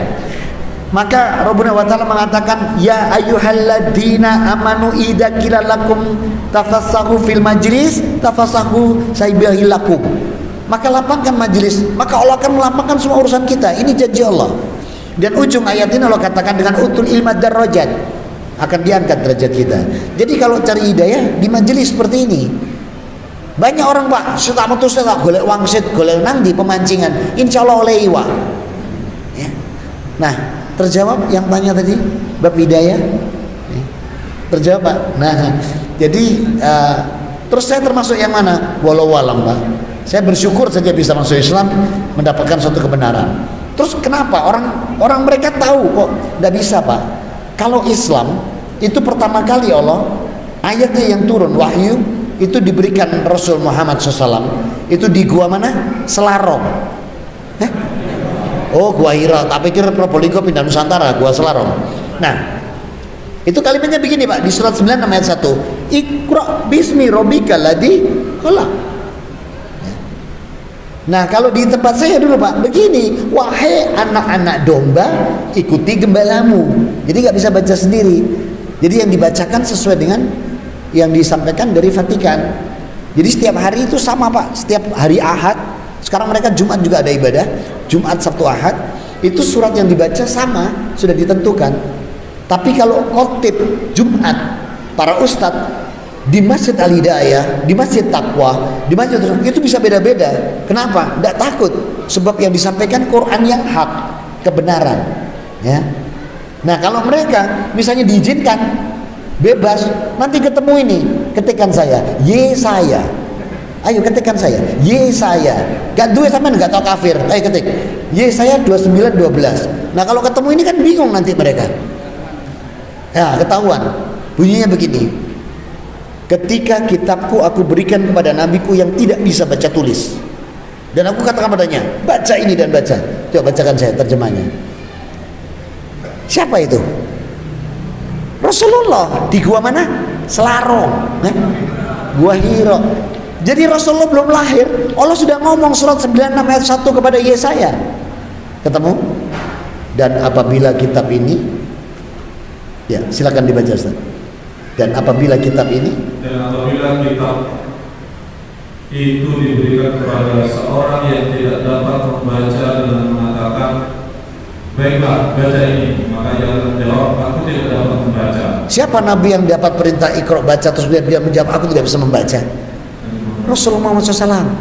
Maka Rabbuna wa ta'ala mengatakan, ya ayyuhalladzina amanu idza qila lakum tafassahu fil majlis tafassahu saybihilakum. Maka lapangkan majlis, maka Allah akan melapangkan semua urusan kita. Ini janji Allah. Dan ujung ayat ini Allah katakan dengan utul ilma darajat, akan diangkat derajat kita. Jadi kalau cari hidayah di majelis seperti ini. Banyak orang, Pak, saya tak metu, saya tak golek wangsit, golek nang di pemancingan, insya Allah oleh iwak. Ya. Nah, terjawab yang tanya tadi bab hidayah, terjawab, Pak. Nah, jadi terus saya termasuk yang mana? Walau alam, Pak. Saya bersyukur saja bisa masuk Islam, mendapatkan suatu kebenaran. Terus kenapa orang mereka tahu kok tidak bisa, Pak? Kalau Islam itu pertama kali Allah ayatnya yang turun wahyu itu diberikan Rasul Muhammad SAW itu di gua mana? Selarong. Oh, gua Hira, tak pikir Probolinggo pindah Nusantara, gua Selarong. Nah, itu kalimatnya begini, Pak, di surat 9 ayat 1. Iqra bismi rabbikal ladzi khalaq. Nah, kalau di tempat saya dulu, Pak, begini, wahai anak-anak domba, ikuti gembalamu. Jadi nggak bisa baca sendiri. Jadi yang dibacakan sesuai dengan yang disampaikan dari Vatikan. Jadi setiap hari itu sama, Pak. Setiap hari Ahad, sekarang mereka Jumat juga ada ibadah, Jumat, Sabtu, Ahad, itu surat yang dibaca sama, sudah ditentukan. Tapi kalau khotib Jumat, para ustadz di Masjid Al-Hidayah, di Masjid Taqwa, di Masjid itu bisa beda-beda. Kenapa? Tidak takut, sebab yang disampaikan Quran yang hak, kebenaran. Ya. Nah, kalau mereka misalnya diizinkan bebas, nanti ketemu ini, ketikkan saya, Yesaya. Ayo ketikkan saya, Yesaya. Gak duwe sampean gak tau kafir. Ayo ketik, Yesaya 29:12. Nah, kalau ketemu ini kan bingung nanti mereka. Ya, ketahuan. Bunyinya begini. Ketika kitabku aku berikan kepada nabiku yang tidak bisa baca tulis, dan aku katakan padanya, baca ini dan baca. Coba bacakan saya terjemahnya. Siapa itu? Rasulullah. Di gua mana? Selarong. Gua Hira. Jadi Rasulullah belum lahir, Allah sudah ngomong surat 96 ayat 1 kepada Yesaya. Ketemu? Dan apabila kitab ini, ya silakan dibaca, Ustaz. Dan apabila kitab ini, itu diberikan kepada seorang yang tidak dapat membaca dan mengatakan, baiklah, baca ini, maka ia akan menjawab, aku tidak dapat membaca. Siapa nabi yang dapat perintah Iqra baca terus dia menjawab aku tidak bisa membaca? Rasulullah Muhammad SAW.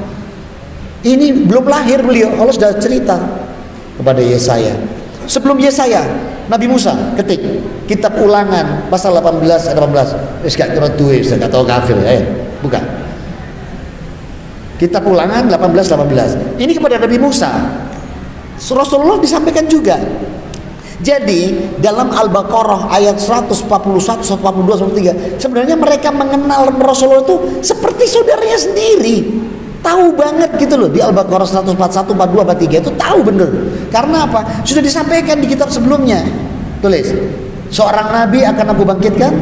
Ini belum lahir beliau, Allah sudah cerita kepada Yesaya. Sebelum Yesaya, Nabi Musa ketik kitab Ulangan pasal 18 ayat 18. Wis gak kira duwe, gak tahu kafir. Ayo, buka. Kitab Ulangan 18:18. Ini kepada Nabi Musa. Rasulullah disampaikan juga. Jadi dalam Al-Baqarah ayat 141, 142, 143, sebenarnya mereka mengenal Rasulullah itu seperti saudaranya sendiri. Tahu banget gitu loh, di Al-Baqarah 141, 42, 43 itu tahu bener. Karena apa? Sudah disampaikan di kitab sebelumnya. Tulis, seorang nabi akan aku bangkitkan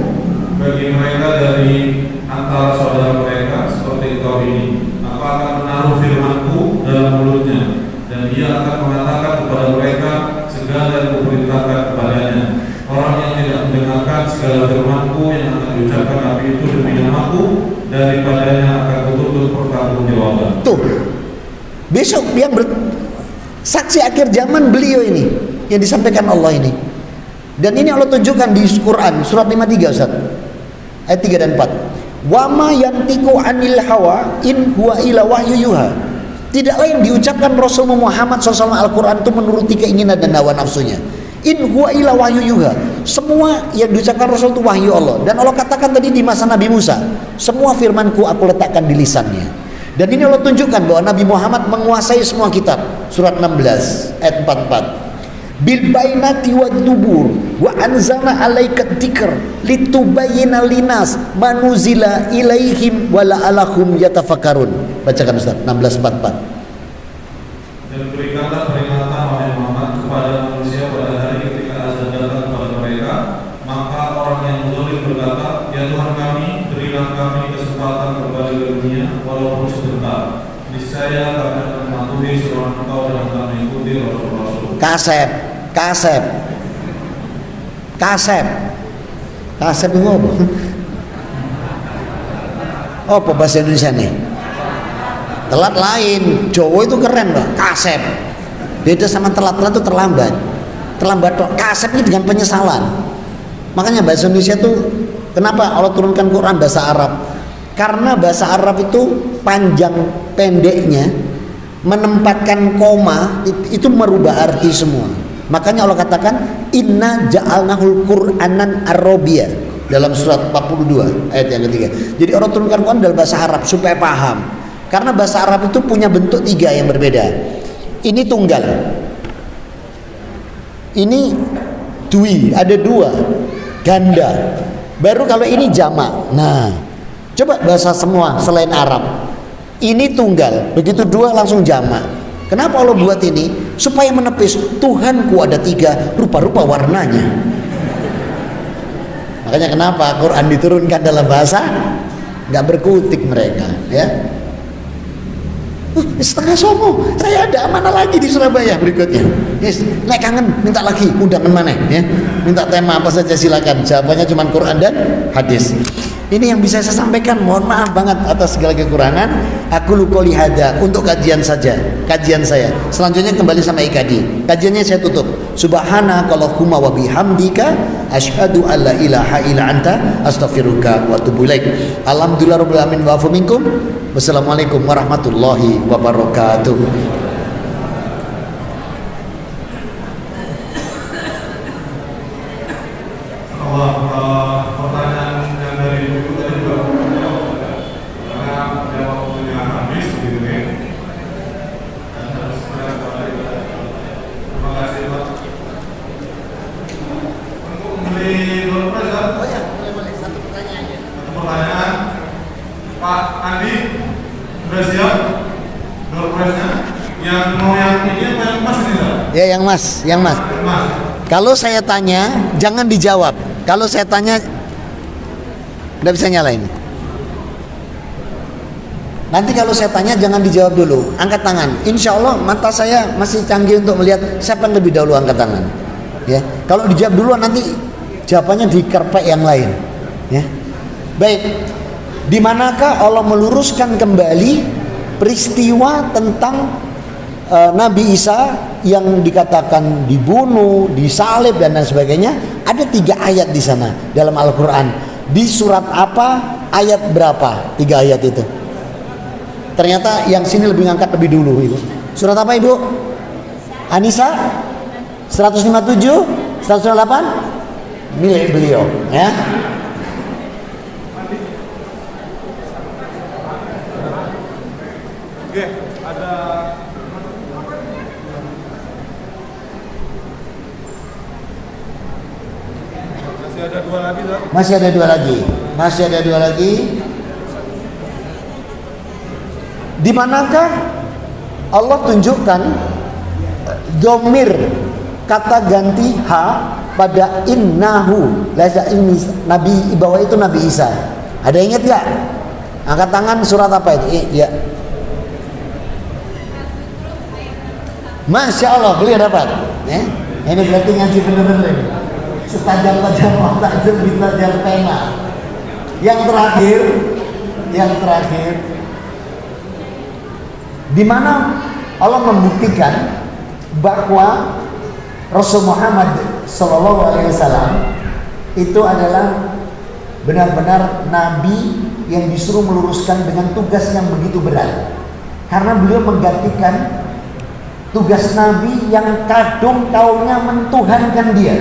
bagi mereka dari antara saudara mereka seperti engkau ini. Aku akan menaruh firman-Ku dalam mulutnya, dan dia akan mengatakan kepada mereka segala yang kuperintahkan kepadanya. Orang yang tidak mendengarkan segala firman-Ku yang akan diucapkan Nabi itu demi nama-Ku, daripadanya akan kututup pertanggungjawaban. Tuh, besok yang saksi akhir zaman beliau ini yang disampaikan Allah ini. Dan ini Allah tunjukkan di Quran surat 53, Ustaz, ayat 3 dan 4. Wa ma yantiqu anil hawa in huwa illa wahyu yuha. Tidaklah yang diucapkan Rasulullah Muhammad SAW Al-Quran itu menuruti keinginan dan hawa nafsunya. In huwa illa wahyu yuha. Semua yang diucapkan Rasul itu wahyu Allah. Dan Allah katakan tadi di masa Nabi Musa, semua firmanku aku letakkan di lisannya. Dan ini Allah tunjukkan bahwa Nabi Muhammad menguasai semua kitab. Surat 16 ayat 44. bil bainati wad dubur wa anzalna alaika dzikr litubayyana linas manuzila ilaihim wa la'allahum yatafakkarun. Bacakan Ustaz 16:44. Dan berikanlah peringatan wahai Muhammad kepada manusia pada hari ketika azab datang kepada mereka, maka orang yang zalim berkata, ya Tuhan kami, berilah kami kesempatan kembali ke dunia walaupun sebentar. Niscaya kami akan mematuhi seruan Engkau dan akan mengikuti Rasul-Rasul. Kasep itu apa? Apa bahasa Indonesia nih? Telat lain, Jawa itu keren Pak, kasep. Beda sama telat-telat itu terlambat. Terlambat kok, kasep ini dengan penyesalan. Makanya bahasa Indonesia tuh kenapa Allah turunkan Quran bahasa Arab? Karena bahasa Arab itu panjang pendeknya menempatkan koma itu merubah arti semua. Makanya Allah katakan inna ja'alnahul Qur'anan Arabiyya dalam surat 42 ayat yang ketiga. Jadi Allah turunkan Quran dalam bahasa Arab supaya paham. Karena bahasa Arab itu punya bentuk 3 yang berbeda. Ini tunggal. Ini dui, ada 2. Ganda. Baru kalau ini jamak. Nah, coba bahasa semua selain Arab. Ini tunggal, begitu 2 langsung jamak. Kenapa Allah buat ini? Supaya menepis Tuhanku ada 3, rupa-rupa warnanya. Makanya kenapa Quran diturunkan dalam bahasa nggak berkutik mereka, ya. Setengah songo, saya ada amanah lagi di Surabaya berikutnya. Yes, nek kangen minta lagi undangan mana, ya. Minta tema apa saja silakan. Jawabannya cuma Quran dan hadis. Ini yang bisa saya sampaikan. Mohon maaf banget atas segala kekurangan. Aku qouli hada untuk kajian saja, kajian saya. Selanjutnya kembali sama IKD. Kajiannya saya tutup. Subhanakallahumma wa bihamdika asyhadu an la ilaha illa anta astaghfiruka wa atubu ilaik. Alhamdulillahirabbil alamin wa afu minkum. Wassalamualaikum warahmatullahi wabarakatuh. Pertanyaan yang dari Ibu tadi juga karena waktunya habis begitu ya. Dan harus segera kembali. Terima kasih Pak. Untuk membeli door prize kan? Oh ya, boleh satu pertanyaan aja. Satu pertanyaan. Pak Andi sudah siap door prize-nya? Yang mau yang ini apa yang mas ini Pak? Ya yang mas. Mas. Kalau saya tanya jangan dijawab. Kalau saya tanya nggak bisa nyalain. Nanti kalau saya tanya jangan dijawab dulu, angkat tangan. Insya Allah mata saya masih canggih untuk melihat siapa yang lebih dahulu angkat tangan. Ya, kalau dijawab dulu nanti jawabannya dikerpek yang lain. Ya, baik. Di manakah Allah meluruskan kembali peristiwa tentang Nabi Isa yang dikatakan dibunuh, disalib dan lain sebagainya? Ada 3 ayat di sana dalam Al-Quran. Di surat apa, ayat berapa? 3 ayat itu. Ternyata yang sini lebih ngangkat lebih dulu Ibu. Surat apa Ibu? An-Nisa 157, 108 milik beliau, ya. Oke, ada Masih ada dua lagi. Di manakah Allah tunjukkan domir kata ganti ha pada innahu laisa ini Nabi bawah itu Nabi Isa. Ada ingat nggak? Angkat tangan, surat apa itu? Ya. Masya Allah, beliau dapat. Ini berarti ngaji bener-bener ini. Setajam-tajam otak tajam pena. Yang terakhir, di mana Allah membuktikan bahwa Rasul Muhammad SAW itu adalah benar-benar Nabi yang disuruh meluruskan dengan tugas yang begitu berat, karena beliau menggantikan tugas Nabi yang kadung kaumnya mentuhankan dia,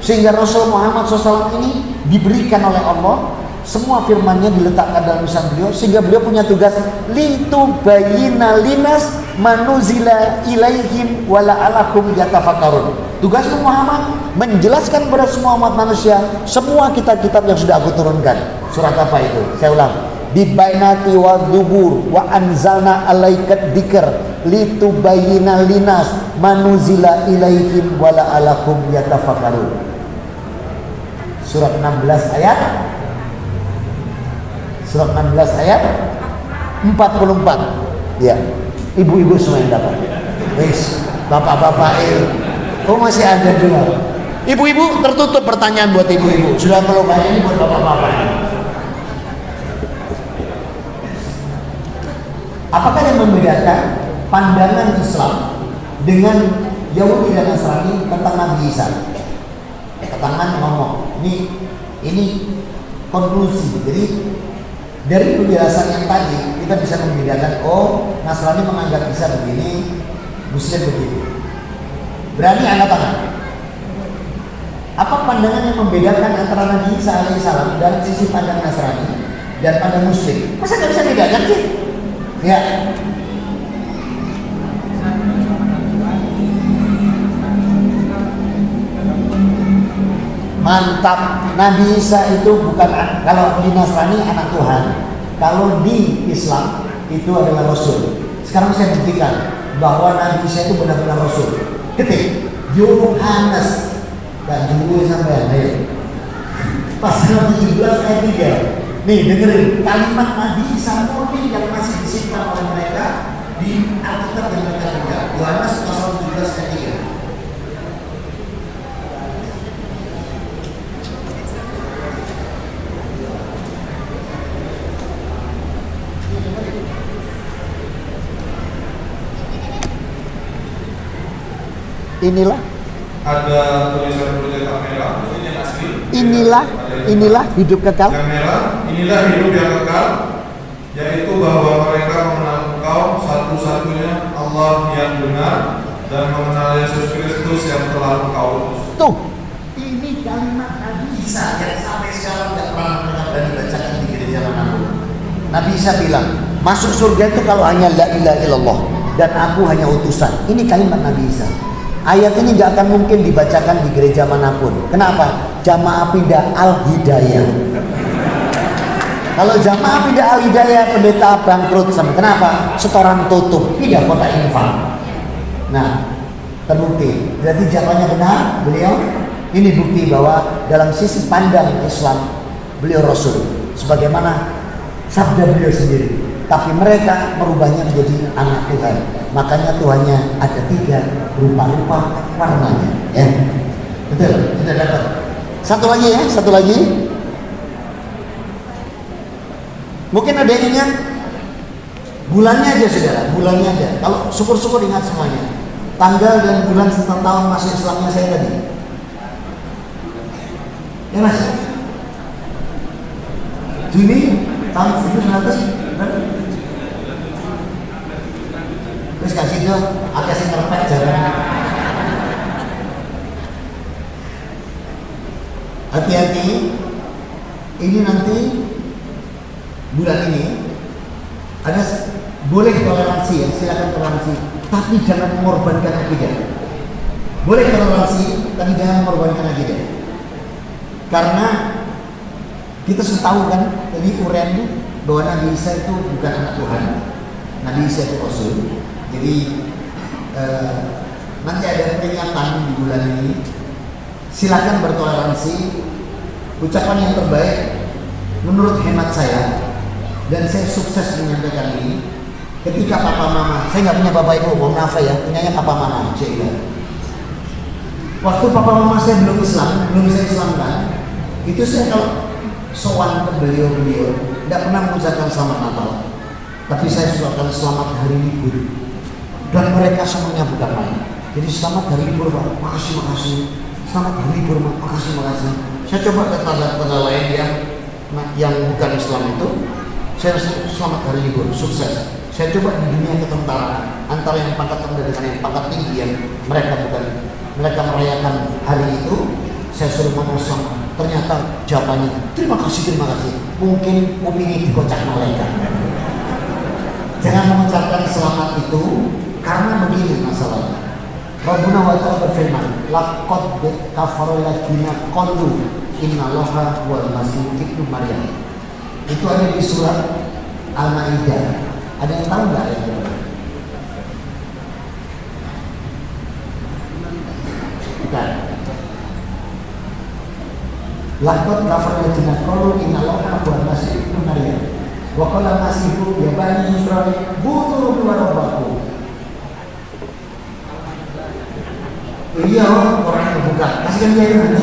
sehingga Rasul Muhammad SAW ini diberikan oleh Allah semua firmannya diletakkan dalam lisan beliau, sehingga beliau punya tugas litubayyina linas manuzila ilaihim wala alakum yatafakkarun. Tugasmu Muhammad menjelaskan kepada semua umat manusia semua kitab-kitab yang sudah aku turunkan. Surat apa itu? Saya ulang. Bibainati wa dzubur wa anzalna alaikat dzikr litubayyana linas manuzila ilaihim wa la'alakum yatafakkarun. Surat 16 ayat 44. Ya. Ibu-ibu semua yang dapat. Wis, bapak-bapak oh masih ada juga. Ibu-ibu, tertutup pertanyaan buat ibu-ibu. Sudah perlu banyak ini buat bapak-bapak. Apakah yang membedakan pandangan Islam dengan Yahudi dan Nasrani tentang Nabi Isa? Ketangan ngomong. Ini konklusi. Jadi dari penjelasan yang tadi kita bisa membedakan, oh Nasrani menganggap Isa begini, Muslim begini. Berani angkat tangan. Apa pandangan yang membedakan antara Nabi Isa alaihissalam dari sisi pandang Nasrani dan pandang Muslim? Masa nggak bisa bedakan sih? Ya. Mantap. Nabi Isa itu bukan, kalau di Nasrani anak Tuhan, kalau di Islam itu adalah Rasul. Sekarang saya buktikan bahwa Nabi Isa itu benar-benar Rasul. Ketik Yohanes dan dulu sampai ayo. Pasal 17 ayat 3. Nih dengerin kalimat Nabi Isa murni yang masih disimpan oleh mereka di Alkitab yang mereka pegang. Yohanes pasal 17 ayat 3. Inilah ada tulisan bercetak merah, ini yang asli. Inilah hidup kekal. Yang merah, inilah hidup yang kekal, yaitu bahwa mereka mengenal Engkau satu-satunya Allah yang benar dan mengenal Yesus Kristus yang telah Engkau utus. Tuh, ini kalimat Nabi Isa yang sampai sekarang tidak pernah berani bacakan di gereja manapun. Nabi Isa bilang, masuk surga itu kalau hanya la ilaha illallah dan aku hanya utusan. Ini kalimat Nabi Isa. Ayat ini gak akan mungkin dibacakan di gereja manapun. Kenapa? Jamaah Pindah Al-Hidayah. Kalau Jamaah Pindah Al-Hidayah pendeta bangkrut sama. Kenapa? Setoran tutup. Pindah kota infak. Nah, terbukti. Berarti jamaahnya benar beliau. Ini bukti bahwa dalam sisi pandang Islam beliau Rasul. Sebagaimana sabda beliau sendiri. Tapi mereka merubahnya menjadi anak Tuhan. Makanya Tuhannya ada 3 rupa-rupa warnanya. Ya, betul. Sudah dapat. Satu lagi ya, satu lagi. Mungkin ada yang ingat bulannya aja saudara, bulannya aja. Kalau syukur-syukur ingat semuanya. Tanggal dan bulan serta tahun masuk Islamnya saya tadi. Ya mas. Juni tahun 1900 berapa? Terus kasih tuh agak sih ngerpek jalan. Hati-hati, ini nanti bulan ini ada boleh toleransi ya, silakan toleransi, tapi jangan mengorbankan akidah. Boleh toleransi, tapi jangan mengorbankan akidah. Karena kita sudah tahu kan, tadi uraiannya bahwa Nabi Isa itu bukan anak Tuhan, Nabi Isa itu Rasul. Jadi nanti ada peringatan di bulan ini. Silakan bertoleransi. Ucapan yang terbaik menurut hemat saya, dan saya sukses menyampaikan ini ketika papa mama, saya nggak punya bapak ibu, mohon maaf ya, punyanya papa mama, waktu papa mama saya belum saya Islamkan, itu saya kalau sowan ke beliau tidak pernah mengucapkan selamat Natal, tapi saya ucapkan selamat hari libur, dan mereka semuanya bukan main. Jadi selamat hari libur Pak, makasih, selamat hari libur Pak, makasih. Saya coba ke tetangga lain yang bukan Islam itu, saya selamat hari libur, sukses. Saya coba di dunia ketentaraan antara yang pangkat rendah dengan yang pangkat tinggi yang mereka merayakan hari itu, saya suruh ngomong sama, ternyata jawabannya terima kasih. Mungkin opini dikocak malaikat. Jangan mengucapkan selamat itu karena begini masalahnya. Rabbuna wa ta'ala berfirman, laqad kafara alladziina qalu innallaha wal masih ibnu Maryam. Itu ada di surat Al-Maidah. Ada yang tahu nggak ayat itu? Bukan. Laqad kafara alladziina qalu innallaha wal masih ibnu Maryam. Wa qala masihu ya bani Israil butu rabbakum. Iya orang yang buka. Kasihkan dia ini.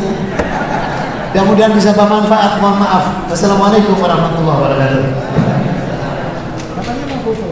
Mudah-mudahan bisa bermanfaat. Mohon maaf. Wassalamualaikum warahmatullahi wabarakatuh. Katanya mau foto.